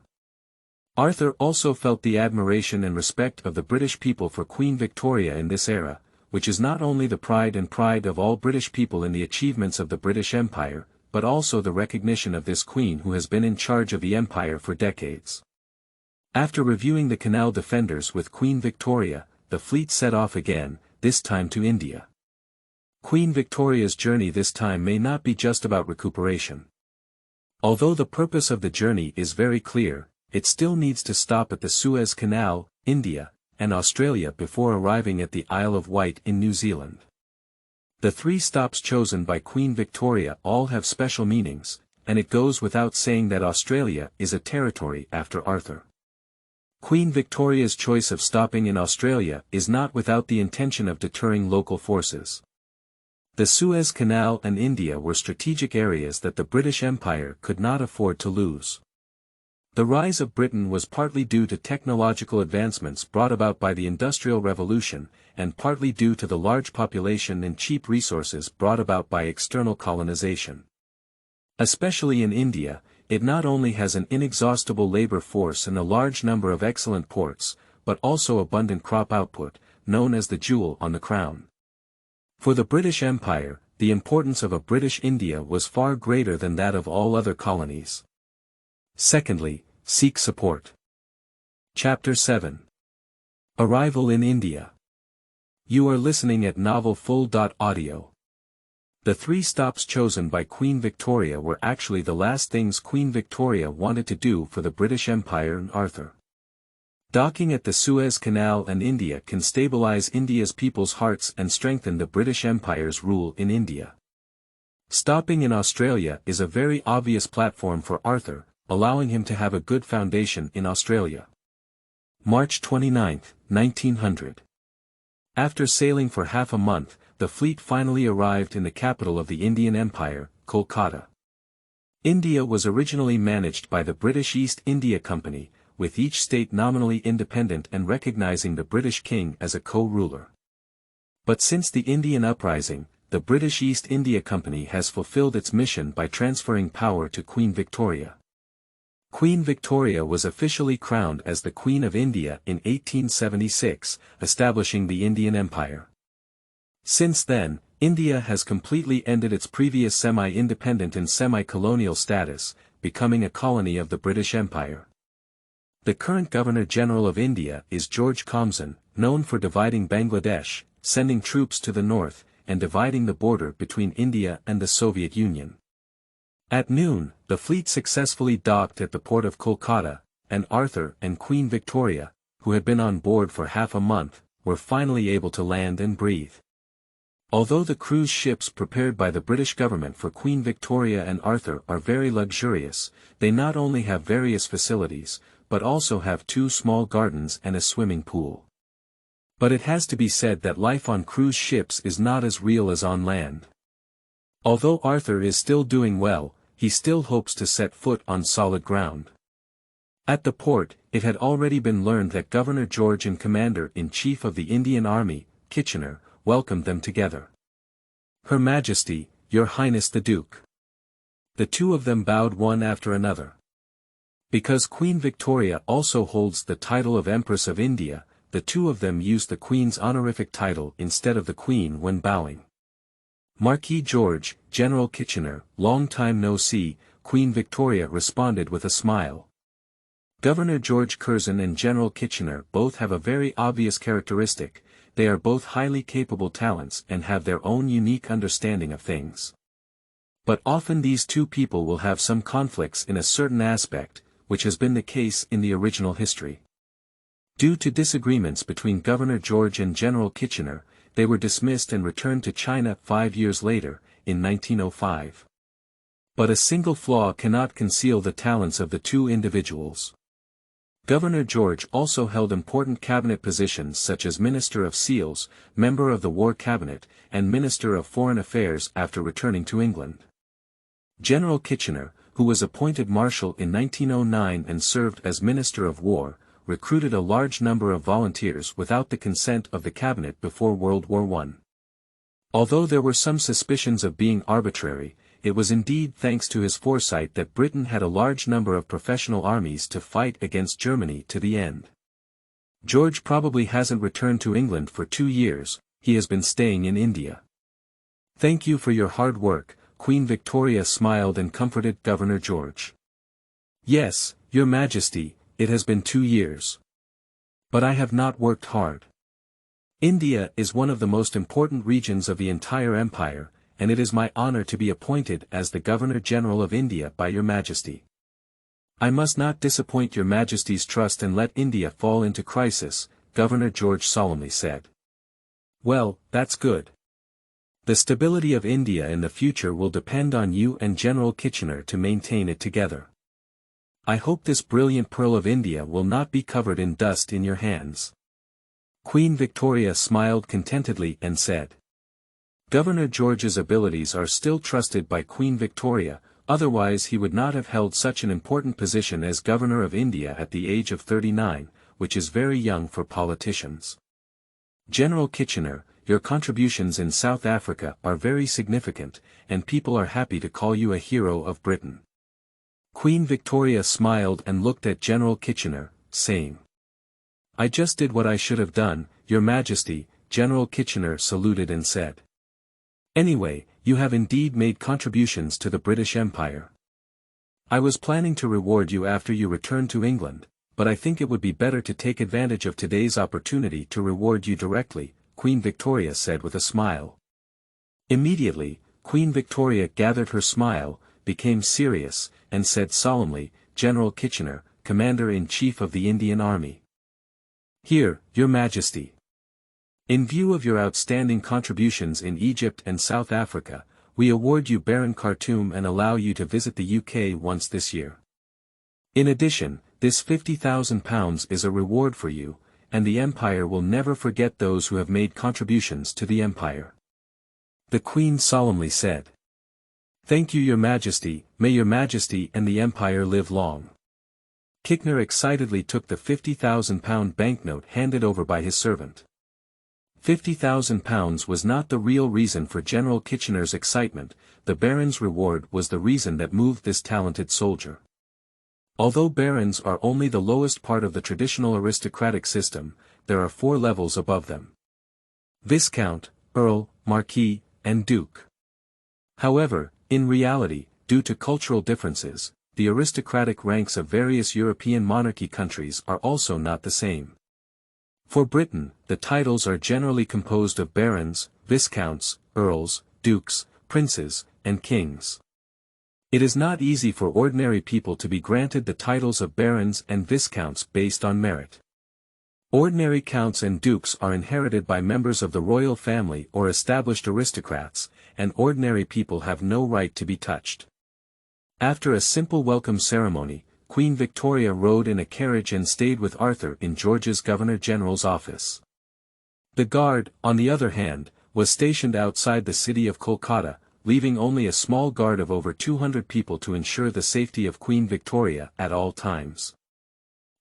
Arthur also felt the admiration and respect of the British people for Queen Victoria in this era, which is not only the pride of all British people in the achievements of the British Empire, but also the recognition of this queen who has been in charge of the empire for decades. After reviewing the canal defenders with Queen Victoria, the fleet set off again, this time to India. Queen Victoria's journey this time may not be just about recuperation. Although the purpose of the journey is very clear, it still needs to stop at the Suez Canal, India, and Australia before arriving at the Isle of Wight in New Zealand. The 3 stops chosen by Queen Victoria all have special meanings, and it goes without saying that Australia is a territory after Arthur. Queen Victoria's choice of stopping in Australia is not without the intention of deterring local forces. The Suez Canal and India were strategic areas that the British Empire could not afford to lose. The rise of Britain was partly due to technological advancements brought about by the Industrial Revolution, and partly due to the large population and cheap resources brought about by external colonization. Especially in India, it not only has an inexhaustible labor force and a large number of excellent ports, but also abundant crop output, known as the jewel on the crown. For the British Empire, the importance of a British India was far greater than that of all other colonies. Secondly, seek support. Chapter 7. Arrival in India. You are listening at novelfull.audio. The 3 stops chosen by Queen Victoria were actually the last things Queen Victoria wanted to do for the British Empire and Arthur. Docking at the Suez Canal and India can stabilize India's people's hearts and strengthen the British Empire's rule in India. Stopping in Australia is a very obvious platform for Arthur, allowing him to have a good foundation in Australia. March 29, 1900. After sailing for half a month, the fleet finally arrived in the capital of the Indian Empire, Kolkata. India was originally managed by the British East India Company, with each state nominally independent and recognizing the British king as a co-ruler. But since the Indian Uprising, the British East India Company has fulfilled its mission by transferring power to Queen Victoria. Queen Victoria was officially crowned as the Queen of India in 1876, establishing the Indian Empire. Since then, India has completely ended its previous semi-independent and semi-colonial status, becoming a colony of the British Empire. The current Governor-General of India is George Comson, known for dividing Bangladesh, sending troops to the north, and dividing the border between India and the Soviet Union. At noon, the fleet successfully docked at the port of Kolkata, and Arthur and Queen Victoria, who had been on board for half a month, were finally able to land and breathe. Although the cruise ships prepared by the British government for Queen Victoria and Arthur are very luxurious, they not only have various facilities, but also have 2 small gardens and a swimming pool. But it has to be said that life on cruise ships is not as real as on land. Although Arthur is still doing well, he still hopes to set foot on solid ground. At the port, it had already been learned that Governor George and Commander-in-Chief of the Indian Army, Kitchener, welcomed them together. Her Majesty, Your Highness the Duke. The 2 of them bowed one after another. Because Queen Victoria also holds the title of Empress of India, the 2 of them used the Queen's honorific title instead of the Queen when bowing. Marquis George, General Kitchener, long time no see, Queen Victoria responded with a smile. Governor George Curzon and General Kitchener both have a very obvious characteristic: they are both highly capable talents and have their own unique understanding of things. But often these 2 people will have some conflicts in a certain aspect, which has been the case in the original history. Due to disagreements between Governor George and General Kitchener, they were dismissed and returned to China 5 years later, in 1905. But a single flaw cannot conceal the talents of the 2 individuals. Governor George also held important cabinet positions such as Minister of Seals, Member of the War Cabinet, and Minister of Foreign Affairs after returning to England. General Kitchener, who was appointed Marshal in 1909 and served as Minister of War, recruited a large number of volunteers without the consent of the cabinet before World War I. Although there were some suspicions of being arbitrary, it was indeed thanks to his foresight that Britain had a large number of professional armies to fight against Germany to the end. George probably hasn't returned to England for 2 years, he has been staying in India. Thank you for your hard work, Queen Victoria smiled and comforted Governor George. Yes, Your Majesty, it has been 2 years. But I have not worked hard. India is one of the most important regions of the entire empire, and it is my honor to be appointed as the Governor-General of India by Your Majesty. I must not disappoint Your Majesty's trust and let India fall into crisis, Governor George solemnly said. Well, that's good. The stability of India in the future will depend on you and General Kitchener to maintain it together. I hope this brilliant pearl of India will not be covered in dust in your hands. Queen Victoria smiled contentedly and said. Governor George's abilities are still trusted by Queen Victoria, otherwise he would not have held such an important position as Governor of India at the age of 39, which is very young for politicians. General Kitchener, your contributions in South Africa are very significant, and people are happy to call you a hero of Britain. Queen Victoria smiled and looked at General Kitchener, saying, I just did what I should have done, Your Majesty. General Kitchener saluted and said. Anyway, you have indeed made contributions to the British Empire. I was planning to reward you after you returned to England, but I think it would be better to take advantage of today's opportunity to reward you directly, Queen Victoria said with a smile. Immediately, Queen Victoria gathered her smile, became serious, and said solemnly, "General Kitchener, Commander-in-Chief of the Indian Army. Here, Your Majesty. In view of your outstanding contributions in Egypt and South Africa, we award you Baron Khartoum and allow you to visit the UK once this year. In addition, this £50,000 is a reward for you, and the Empire will never forget those who have made contributions to the Empire." The Queen solemnly said. "Thank you, Your Majesty, may Your Majesty and the Empire live long." Kitchener excitedly took the £50,000 banknote handed over by his servant. £50,000 was not the real reason for General Kitchener's excitement, the Baron's reward was the reason that moved this talented soldier. Although barons are only the lowest part of the traditional aristocratic system, there are 4 levels above them: Viscount, Earl, Marquis, and Duke. However, in reality, due to cultural differences, the aristocratic ranks of various European monarchy countries are also not the same. For Britain, the titles are generally composed of barons, viscounts, earls, dukes, princes, and kings. It is not easy for ordinary people to be granted the titles of barons and viscounts based on merit. Ordinary counts and dukes are inherited by members of the royal family or established aristocrats, and ordinary people have no right to be touched. After a simple welcome ceremony, Queen Victoria rode in a carriage and stayed with Arthur in George's Governor-General's office. The guard, on the other hand, was stationed outside the city of Kolkata, leaving only a small guard of over 200 people to ensure the safety of Queen Victoria at all times.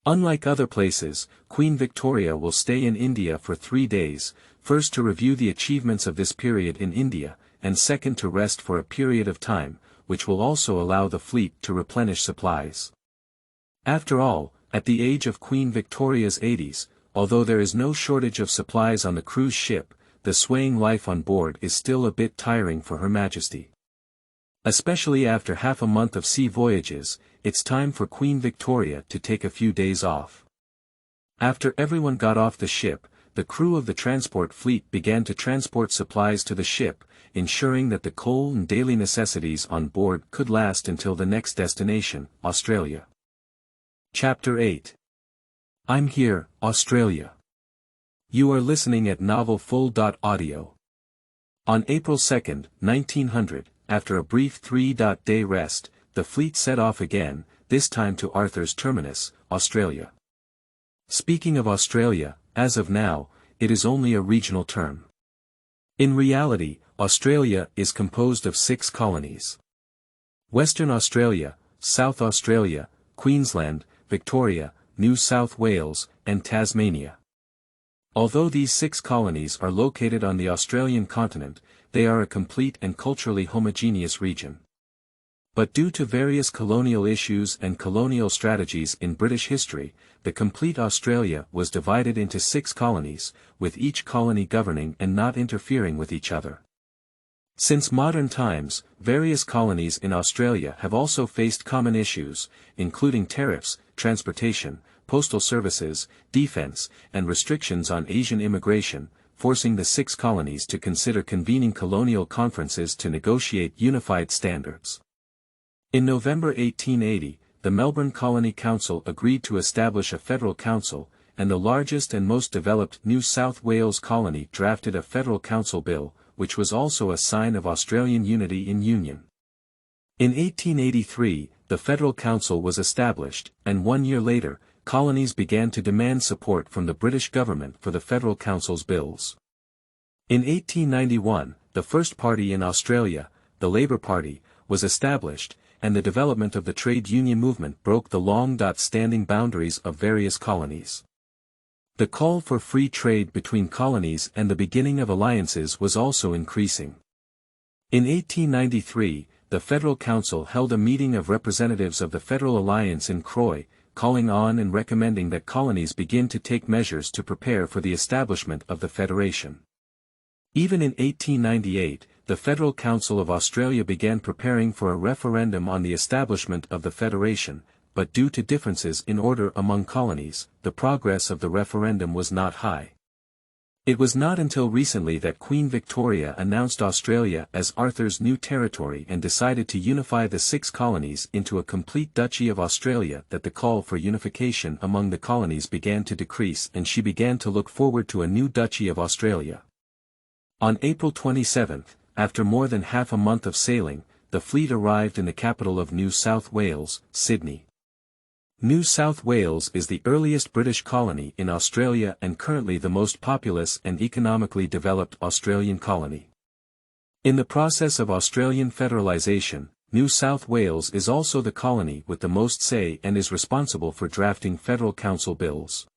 Unlike other places, Queen Victoria will stay in India for 3 days, first to review the achievements of this period in India, and second to rest for a period of time, which will also allow the fleet to replenish supplies. After all, at the age of Queen Victoria's 80s, although there is no shortage of supplies on the cruise ship, the swaying life on board is still a bit tiring for Her Majesty. Especially after half a month of sea voyages, it's time for Queen Victoria to take a few days off. After everyone got off the ship, the crew of the transport fleet began to transport supplies to the ship, ensuring that the coal and daily necessities on board could last until the next destination, Australia. Chapter 8. I'm Here, Australia. You are listening at novelfull.audio. On April 2, 1900, after a brief 3-day rest, the fleet set off again, this time to Arthur's Terminus, Australia. Speaking of Australia, as of now, it is only a regional term. In reality, Australia is composed of 6 colonies: Western Australia, South Australia, Queensland, Victoria, New South Wales, and Tasmania. Although these 6 colonies are located on the Australian continent, they are a complete and culturally homogeneous region. But due to various colonial issues and colonial strategies in British history, the complete Australia was divided into 6 colonies, with each colony governing and not interfering with each other. Since modern times, various colonies in Australia have also faced common issues, including tariffs, transportation, postal services, defense, and restrictions on Asian immigration, forcing the 6 colonies to consider convening colonial conferences to negotiate unified standards. In November 1880, the Melbourne Colony Council agreed to establish a federal council, and the largest and most developed New South Wales colony drafted a federal council bill, which was also a sign of Australian unity in union. In 1883, the Federal Council was established, and 1 year later, colonies began to demand support from the British government for the Federal Council's bills. In 1891, the first party in Australia, the Labour Party, was established, and the development of the trade union movement broke the long-standing boundaries of various colonies. The call for free trade between colonies and the beginning of alliances was also increasing. In 1893, the Federal Council held a meeting of representatives of the Federal Alliance in Croy, calling on and recommending that colonies begin to take measures to prepare for the establishment of the Federation. Even in 1898, the Federal Council of Australia began preparing for a referendum on the establishment of the Federation, but due to differences in order among colonies, the progress of the referendum was not high. It was not until recently that Queen Victoria announced Australia as Arthur's new territory and decided to unify the 6 colonies into a complete Duchy of Australia that the call for unification among the colonies began to decrease and she began to look forward to a new Duchy of Australia. On April 27, after more than half a month of sailing, the fleet arrived in the capital of New South Wales, Sydney. New South Wales is the earliest British colony in Australia and currently the most populous and economically developed Australian colony. In the process of Australian federalisation, New South Wales is also the colony with the most say and is responsible for drafting federal council bills.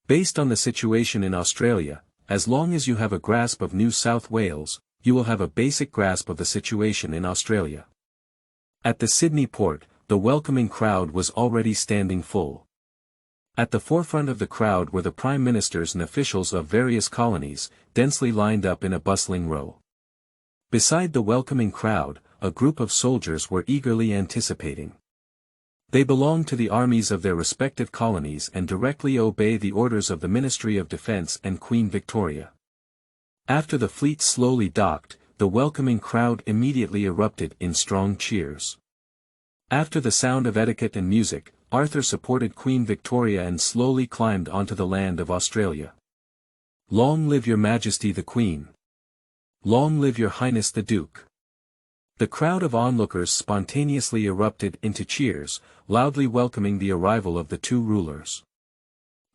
Based on the situation in Australia, as long as you have a grasp of New South Wales, you will have a basic grasp of the situation in Australia. At the Sydney port, the welcoming crowd was already standing full. At the forefront of the crowd were the prime ministers and officials of various colonies, densely lined up in a bustling row. Beside the welcoming crowd, a group of soldiers were eagerly anticipating. They belonged to the armies of their respective colonies and directly obey the orders of the Ministry of Defence and Queen Victoria. After the fleet slowly docked, the welcoming crowd immediately erupted in strong cheers. After the sound of etiquette and music, Arthur supported Queen Victoria and slowly climbed onto the land of Australia. Long live your Majesty the Queen! Long live your Highness the Duke! The crowd of onlookers spontaneously erupted into cheers, loudly welcoming the arrival of the 2 rulers.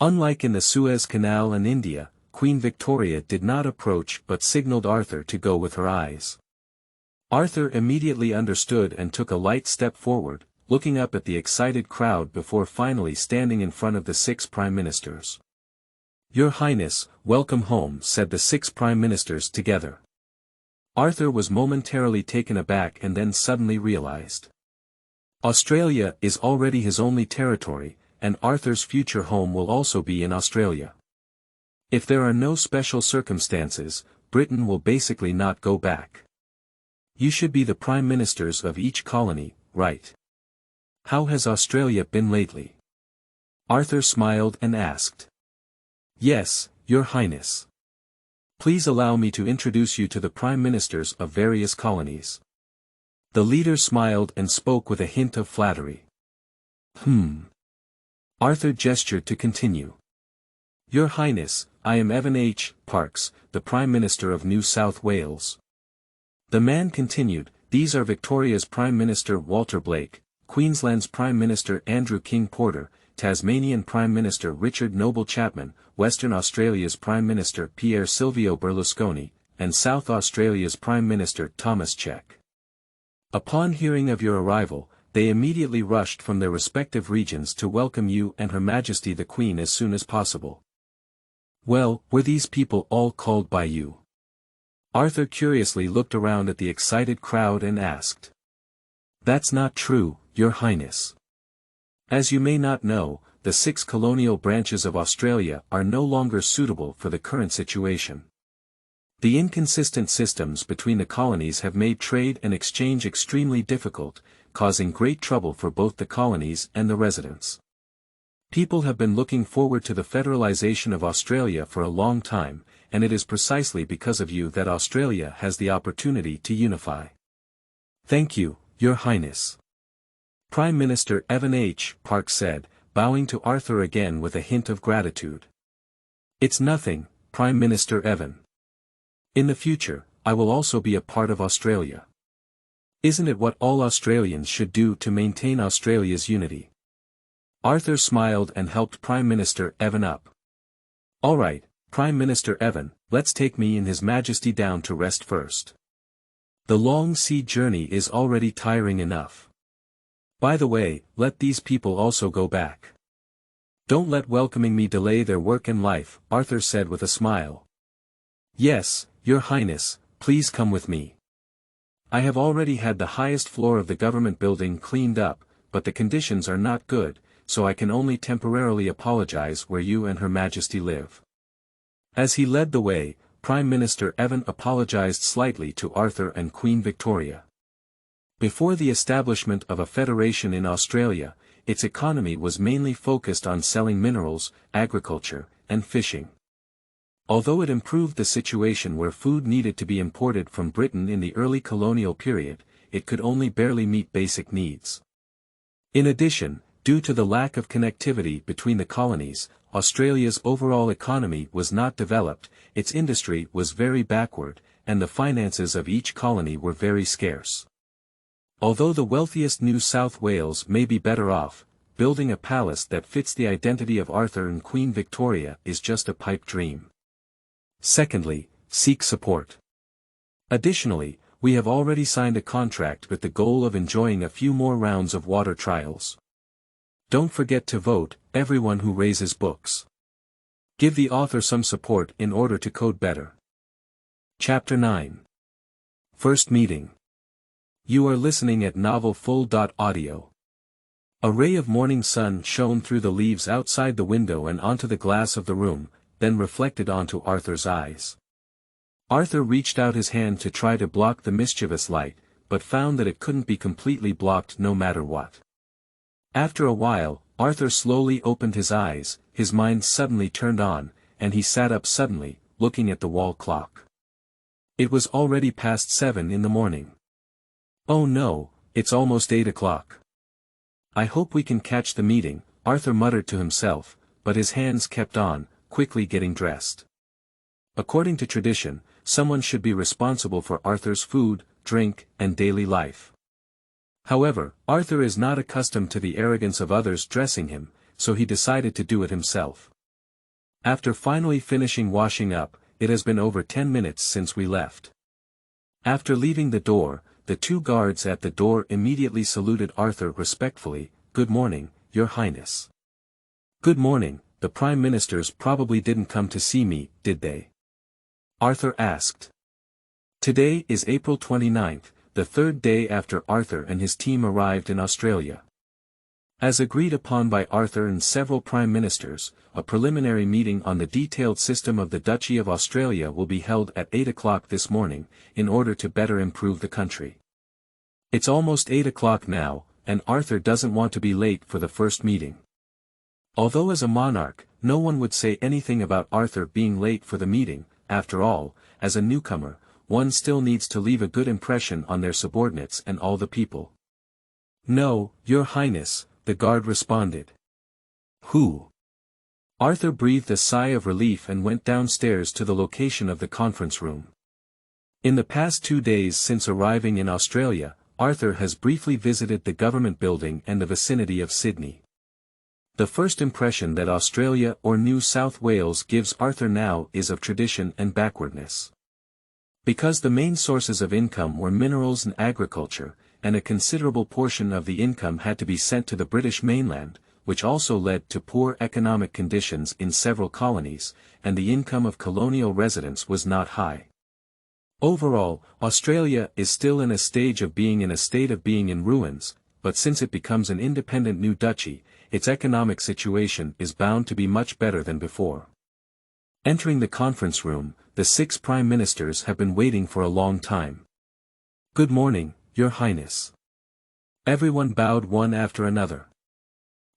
Unlike in the Suez Canal and India, Queen Victoria did not approach but signalled Arthur to go with her eyes. Arthur immediately understood and took a light step forward, looking up at the excited crowd before finally standing in front of the 6 prime ministers. "Your Highness, welcome home," said the 6 prime ministers together. Arthur was momentarily taken aback and then suddenly realized. Australia is already his only territory, and Arthur's future home will also be in Australia. If there are no special circumstances, Britain will basically not go back. You should be the prime ministers of each colony, right? How has Australia been lately? Arthur smiled and asked. Yes, Your Highness. Please allow me to introduce you to the prime ministers of various colonies. The leader smiled and spoke with a hint of flattery. Arthur gestured to continue. Your Highness, I am Evan H. Parkes, the Prime Minister of New South Wales. The man continued, these are Victoria's Prime Minister Walter Blake, Queensland's Prime Minister Andrew King Porter, Tasmanian Prime Minister Richard Noble Chapman, Western Australia's Prime Minister Pierre Silvio Berlusconi, and South Australia's Prime Minister Thomas Check. Upon hearing of your arrival, they immediately rushed from their respective regions to welcome you and Her Majesty the Queen as soon as possible. Well, were these people all called by you? Arthur curiously looked around at the excited crowd and asked. That's not true, Your Highness. As you may not know, the 6 colonial branches of Australia are no longer suitable for the current situation. The inconsistent systems between the colonies have made trade and exchange extremely difficult, causing great trouble for both the colonies and the residents. People have been looking forward to the federalization of Australia for a long time, and it is precisely because of you that Australia has the opportunity to unify. Thank you, Your Highness. Prime Minister Evan H. Parkes said, bowing to Arthur again with a hint of gratitude. It's nothing, Prime Minister Evan. In the future, I will also be a part of Australia. Isn't it what all Australians should do to maintain Australia's unity? Arthur smiled and helped Prime Minister Evan up. All right, Prime Minister Evan, let's take me and His Majesty down to rest first. The long sea journey is already tiring enough. By the way, let these people also go back. Don't let welcoming me delay their work and life, Arthur said with a smile. Yes, Your Highness, please come with me. I have already had the highest floor of the government building cleaned up, but the conditions are not good, so I can only temporarily apologize where you and Her Majesty live. As he led the way, Prime Minister Evan apologized slightly to Arthur and Queen Victoria. Before the establishment of a federation in Australia, its economy was mainly focused on selling minerals, agriculture, and fishing. Although it improved the situation where food needed to be imported from Britain in the early colonial period, it could only barely meet basic needs. In addition, due to the lack of connectivity between the colonies, Australia's overall economy was not developed, its industry was very backward, and the finances of each colony were very scarce. Although the wealthiest New South Wales may be better off, building a palace that fits the identity of Arthur and Queen Victoria is just a pipe dream. Secondly, seek support. Additionally, we have already signed a contract with the goal of enjoying a few more rounds of water trials. Don't forget to vote, everyone who raises books. Give the author some support in order to code better. Chapter 9. First Meeting. You are listening at novelfull.audio. A ray of morning sun shone through the leaves outside the window and onto the glass of the room, then reflected onto Arthur's eyes. Arthur reached out his hand to try to block the mischievous light, but found that it couldn't be completely blocked no matter what. After a while, Arthur slowly opened his eyes, his mind suddenly turned on, and he sat up suddenly, looking at the wall clock. It was already past 7 in the morning. Oh no, it's almost 8 o'clock. I hope we can catch the meeting, Arthur muttered to himself, but his hands kept on, quickly getting dressed. According to tradition, someone should be responsible for Arthur's food, drink, and daily life. However, Arthur is not accustomed to the arrogance of others dressing him, so he decided to do it himself. After finally finishing washing up, it has been over 10 minutes since we left. After leaving the door, the two guards at the door immediately saluted Arthur respectfully. Good morning, Your Highness. Good morning, the Prime Ministers probably didn't come to see me, did they? Arthur asked. Today is April 29th, the third day after Arthur and his team arrived in Australia. As agreed upon by Arthur and several Prime Ministers, a preliminary meeting on the detailed system of the Duchy of Australia will be held at 8 o'clock this morning, in order to better improve the country. It's almost 8 o'clock now, and Arthur doesn't want to be late for the first meeting. Although as a monarch, no one would say anything about Arthur being late for the meeting, after all, as a newcomer, one still needs to leave a good impression on their subordinates and all the people. No, Your Highness, the guard responded. Who? Arthur breathed a sigh of relief and went downstairs to the location of the conference room. In the past 2 days since arriving in Australia, Arthur has briefly visited the government building and the vicinity of Sydney. The first impression that Australia or New South Wales gives Arthur now is of tradition and backwardness. Because the main sources of income were minerals and agriculture, and a considerable portion of the income had to be sent to the British mainland, which also led to poor economic conditions in several colonies, and the income of colonial residents was not high. Overall, Australia is still in a state of being in ruins, but since it becomes an independent new duchy, its economic situation is bound to be much better than before. Entering the conference room, the 6 Prime Ministers have been waiting for a long time. Good morning, Your Highness. Everyone bowed one after another.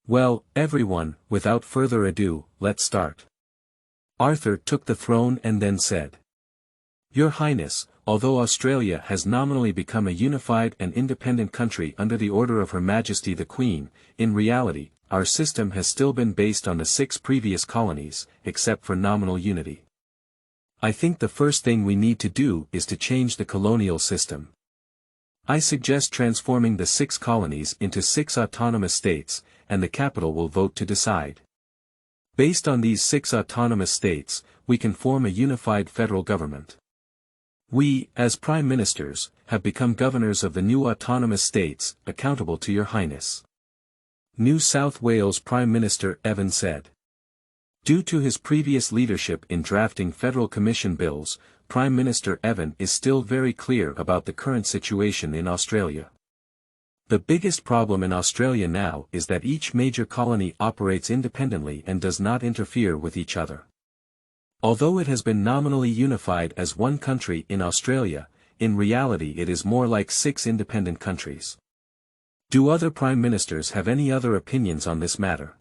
Well, everyone, without further ado, let's start. Arthur took the throne and then said. Your Highness, although Australia has nominally become a unified and independent country under the order of Her Majesty the Queen, in reality, our system has still been based on the 6 previous colonies, except for nominal unity. I think the first thing we need to do is to change the colonial system. I suggest transforming the 6 colonies into 6 autonomous states, and the capital will vote to decide. Based on these 6 autonomous states, we can form a unified federal government. We, as Prime Ministers, have become governors of the new autonomous states, accountable to Your Highness. New South Wales Prime Minister Evan said. Due to his previous leadership in drafting federal commission bills, Prime Minister Evan is still very clear about the current situation in Australia. The biggest problem in Australia now is that each major colony operates independently and does not interfere with each other. Although it has been nominally unified as one country in Australia, in reality it is more like 6 independent countries. Do other prime ministers have any other opinions on this matter?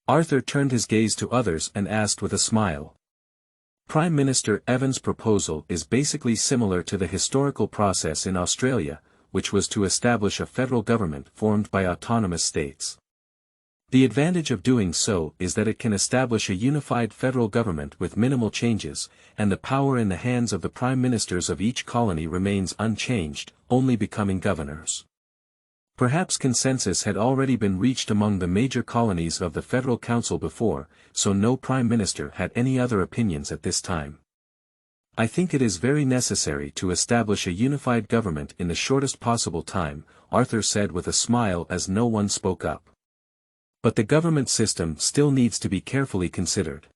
Arthur turned his gaze to others and asked with a smile. Prime Minister Evan's proposal is basically similar to the historical process in Australia, which was to establish a federal government formed by autonomous states. The advantage of doing so is that it can establish a unified federal government with minimal changes, and the power in the hands of the prime ministers of each colony remains unchanged, only becoming governors. Perhaps consensus had already been reached among the major colonies of the Federal Council before, so no prime minister had any other opinions at this time. I think it is very necessary to establish a unified government in the shortest possible time, Arthur said with a smile as no one spoke up. But the government system still needs to be carefully considered.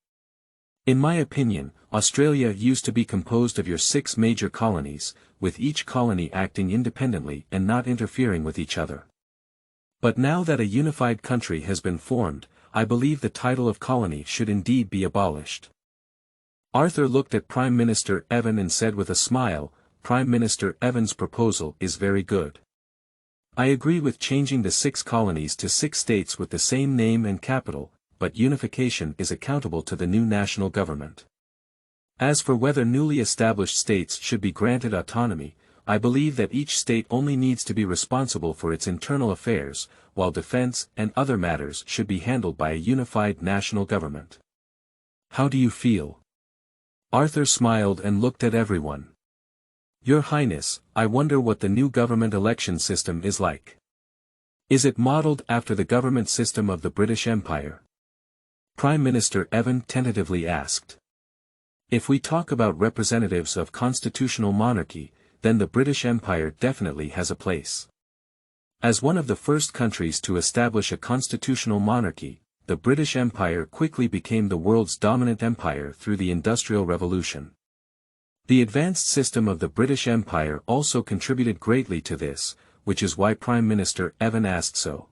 In my opinion, Australia used to be composed of your 6 major colonies, with each colony acting independently and not interfering with each other. But now that a unified country has been formed, I believe the title of colony should indeed be abolished. Arthur looked at Prime Minister Evan and said with a smile, Prime Minister Evan's proposal is very good. I agree with changing the 6 colonies to 6 states with the same name and capital, but unification is accountable to the new national government. As for whether newly established states should be granted autonomy, I believe that each state only needs to be responsible for its internal affairs, while defense and other matters should be handled by a unified national government. How do you feel? Arthur smiled and looked at everyone. Your Highness, I wonder what the new government election system is like. Is it modeled after the government system of the British Empire? Prime Minister Evan tentatively asked. If we talk about representatives of constitutional monarchy, then the British Empire definitely has a place. As one of the first countries to establish a constitutional monarchy, the British Empire quickly became the world's dominant empire through the Industrial Revolution. The advanced system of the British Empire also contributed greatly to this, which is why Prime Minister Evan asked so.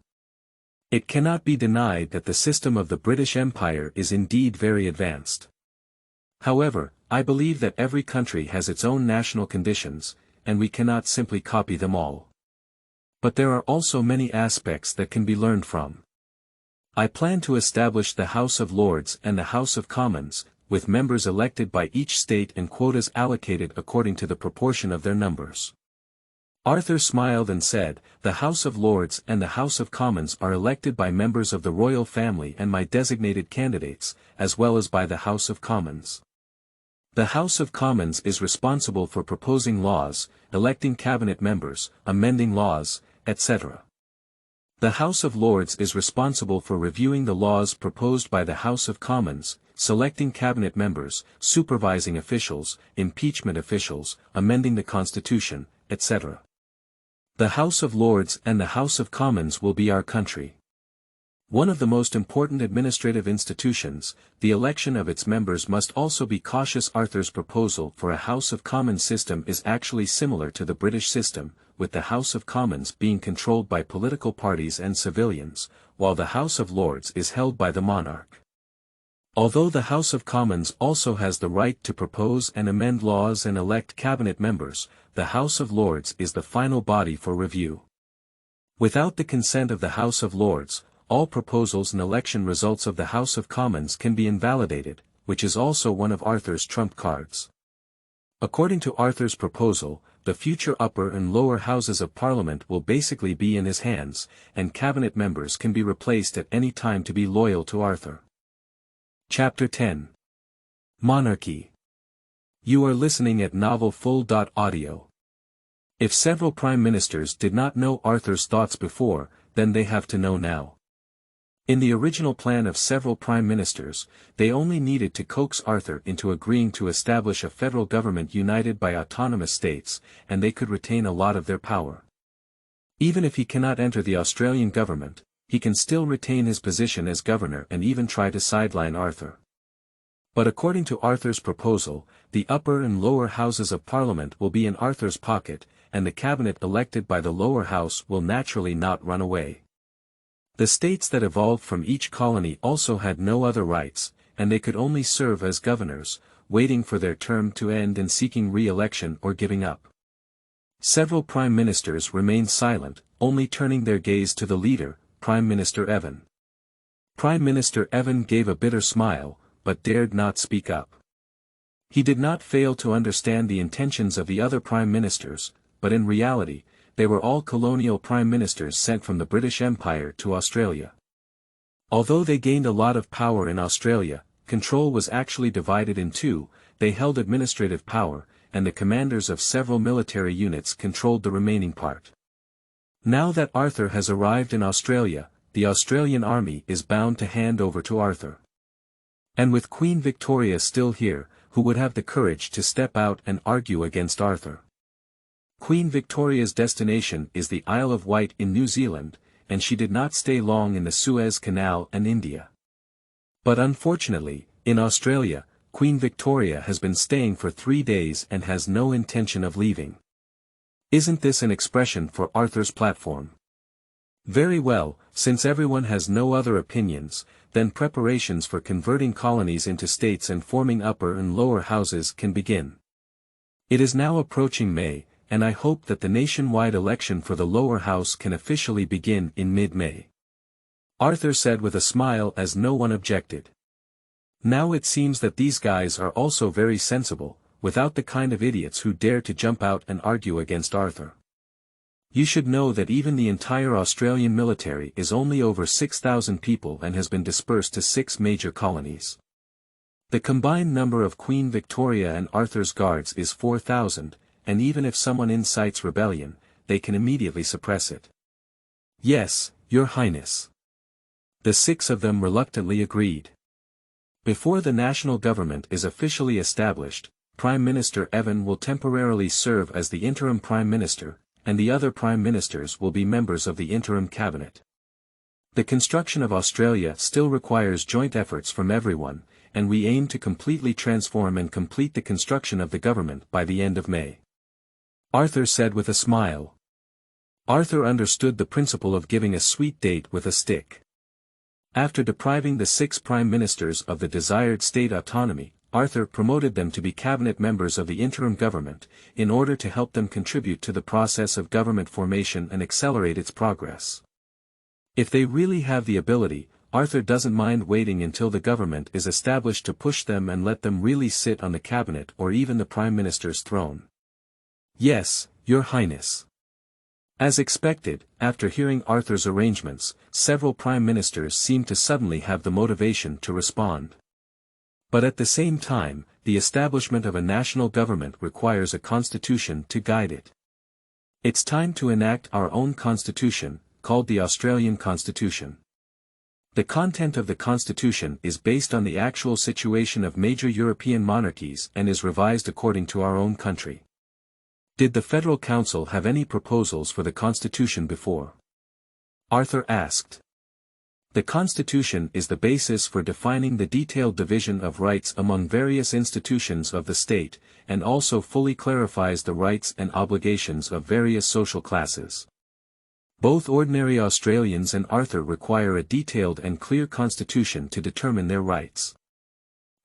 It cannot be denied that the system of the British Empire is indeed very advanced. However, I believe that every country has its own national conditions, and we cannot simply copy them all. But there are also many aspects that can be learned from. I plan to establish the House of Lords and the House of Commons, with members elected by each state and quotas allocated according to the proportion of their numbers. Arthur smiled and said, the House of Lords and the House of Commons are elected by members of the royal family and my designated candidates, as well as by the House of Commons. The House of Commons is responsible for proposing laws, electing cabinet members, amending laws, etc. The House of Lords is responsible for reviewing the laws proposed by the House of Commons, selecting cabinet members, supervising officials, impeachment officials, amending the Constitution, etc. The House of Lords and the House of Commons will be our country. One of the most important administrative institutions, the election of its members must also be cautious. Arthur's proposal for a House of Commons system is actually similar to the British system, with the House of Commons being controlled by political parties and civilians, while the House of Lords is held by the monarch. Although the House of Commons also has the right to propose and amend laws and elect cabinet members, the House of Lords is the final body for review. Without the consent of the House of Lords, all proposals and election results of the House of Commons can be invalidated, which is also one of Arthur's trump cards. According to Arthur's proposal, the future upper and lower houses of Parliament will basically be in his hands, and cabinet members can be replaced at any time to be loyal to Arthur. Chapter 10. Monarchy. You are listening at novelfull.audio. If several prime ministers did not know Arthur's thoughts before, then they have to know now. In the original plan of several prime ministers, they only needed to coax Arthur into agreeing to establish a federal government united by autonomous states, and they could retain a lot of their power. Even if he cannot enter the Australian government, he can still retain his position as governor and even try to sideline Arthur. But according to Arthur's proposal, the upper and lower houses of Parliament will be in Arthur's pocket, and the cabinet elected by the lower house will naturally not run away. The states that evolved from each colony also had no other rights, and they could only serve as governors, waiting for their term to end and seeking re-election or giving up. Several prime ministers remained silent, only turning their gaze to the leader, Prime Minister Evan. Prime Minister Evan gave a bitter smile, but dared not speak up. He did not fail to understand the intentions of the other prime ministers, but in reality, they were all colonial prime ministers sent from the British Empire to Australia. Although they gained a lot of power in Australia, control was actually divided in two. They held administrative power, and the commanders of several military units controlled the remaining part. Now that Arthur has arrived in Australia, the Australian army is bound to hand over to Arthur. And with Queen Victoria still here, who would have the courage to step out and argue against Arthur? Queen Victoria's destination is the Isle of Wight in New Zealand, and she did not stay long in the Suez Canal and India. But unfortunately, in Australia, Queen Victoria has been staying for 3 days and has no intention of leaving. Isn't this an expression for Arthur's platform? Very well, since everyone has no other opinions, then preparations for converting colonies into states and forming upper and lower houses can begin. It is now approaching May, and I hope that the nationwide election for the lower house can officially begin in mid-May. Arthur said with a smile as no one objected. Now it seems that these guys are also very sensible, without the kind of idiots who dare to jump out and argue against Arthur. You should know that even the entire Australian military is only over 6,000 people and has been dispersed to 6 major colonies. The combined number of Queen Victoria and Arthur's guards is 4,000, and even if someone incites rebellion, they can immediately suppress it. Yes, Your Highness. The 6 of them reluctantly agreed. Before the national government is officially established, Prime Minister Evan will temporarily serve as the interim Prime Minister, and the other Prime Ministers will be members of the interim cabinet. The construction of Australia still requires joint efforts from everyone, and we aim to completely transform and complete the construction of the government by the end of May. Arthur said with a smile. Arthur understood the principle of giving a sweet date with a stick. After depriving the 6 prime ministers of the desired state autonomy, Arthur promoted them to be cabinet members of the interim government, in order to help them contribute to the process of government formation and accelerate its progress. If they really have the ability, Arthur doesn't mind waiting until the government is established to push them and let them really sit on the cabinet or even the prime minister's throne. Yes, Your Highness. As expected, after hearing Arthur's arrangements, several prime ministers seemed to suddenly have the motivation to respond. But at the same time, the establishment of a national government requires a constitution to guide it. It's time to enact our own constitution, called the Australian Constitution. The content of the constitution is based on the actual situation of major European monarchies and is revised according to our own country. Did the Federal Council have any proposals for the constitution before? Arthur asked. The constitution is the basis for defining the detailed division of rights among various institutions of the state, and also fully clarifies the rights and obligations of various social classes. Both ordinary Australians and Arthur require a detailed and clear constitution to determine their rights.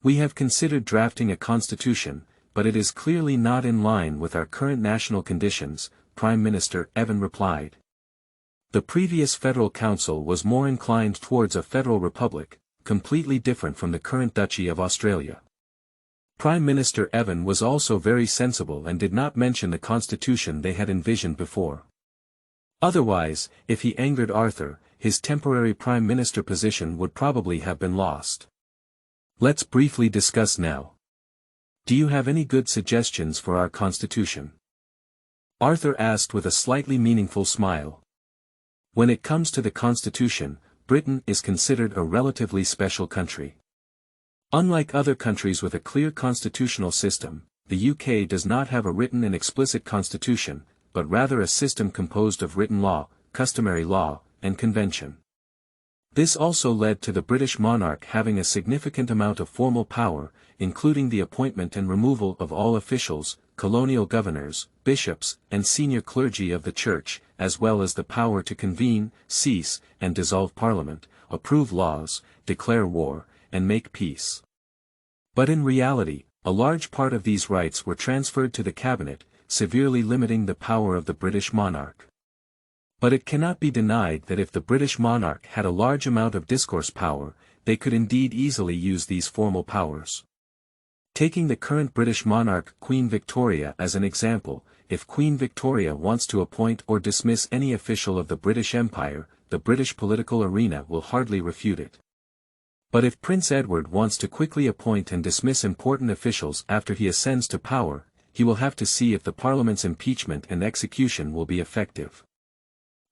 We have considered drafting a constitution, but it is clearly not in line with our current national conditions, Prime Minister Evan replied. The previous Federal Council was more inclined towards a federal republic, completely different from the current Duchy of Australia. Prime Minister Evan was also very sensible and did not mention the constitution they had envisioned before. Otherwise, if he angered Arthur, his temporary Prime Minister position would probably have been lost. Let's briefly discuss now. Do you have any good suggestions for our constitution? Arthur asked with a slightly meaningful smile. When it comes to the constitution, Britain is considered a relatively special country. Unlike other countries with a clear constitutional system, the UK does not have a written and explicit constitution, but rather a system composed of written law, customary law, and convention. This also led to the British monarch having a significant amount of formal power, including the appointment and removal of all officials, colonial governors, bishops, and senior clergy of the church, as well as the power to convene, cease, and dissolve parliament, approve laws, declare war, and make peace. But in reality, a large part of these rights were transferred to the cabinet, severely limiting the power of the British monarch. But it cannot be denied that if the British monarch had a large amount of discourse power, they could indeed easily use these formal powers. Taking the current British monarch Queen Victoria as an example, if Queen Victoria wants to appoint or dismiss any official of the British Empire, the British political arena will hardly refute it. But if Prince Edward wants to quickly appoint and dismiss important officials after he ascends to power, he will have to see if the Parliament's impeachment and execution will be effective.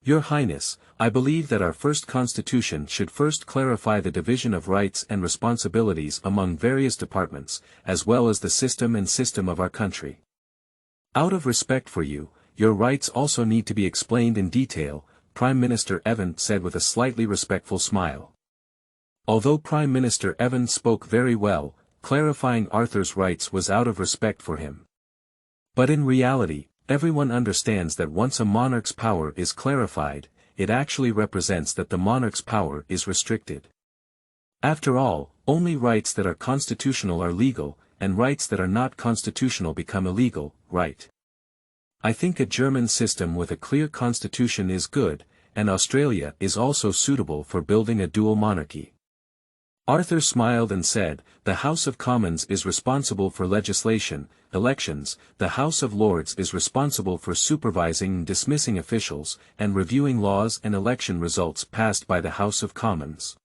Your Highness, I believe that our first constitution should first clarify the division of rights and responsibilities among various departments, as well as the system of our country. Out of respect for you, your rights also need to be explained in detail, Prime Minister Evan said with a slightly respectful smile. Although Prime Minister Evan spoke very well, clarifying Arthur's rights was out of respect for him. But in reality, everyone understands that once a monarch's power is clarified, it actually represents that the monarch's power is restricted. After all, only rights that are constitutional are legal, and rights that are not constitutional become illegal, right? I think a German system with a clear constitution is good, and Australia is also suitable for building a dual monarchy. Arthur smiled and said, "The House of Commons is responsible for legislation, elections, the House of Lords is responsible for supervising and dismissing officials, and reviewing laws and election results passed by the House of Commons.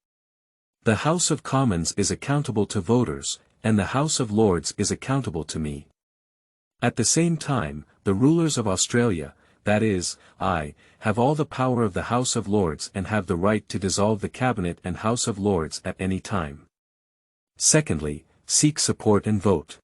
The House of Commons is accountable to voters, and the House of Lords is accountable to me. At the same time, the rulers of Australia, that is, I, have all the power of the House of Lords and have the right to dissolve the Cabinet and House of Lords at any time. Secondly, seek support and vote.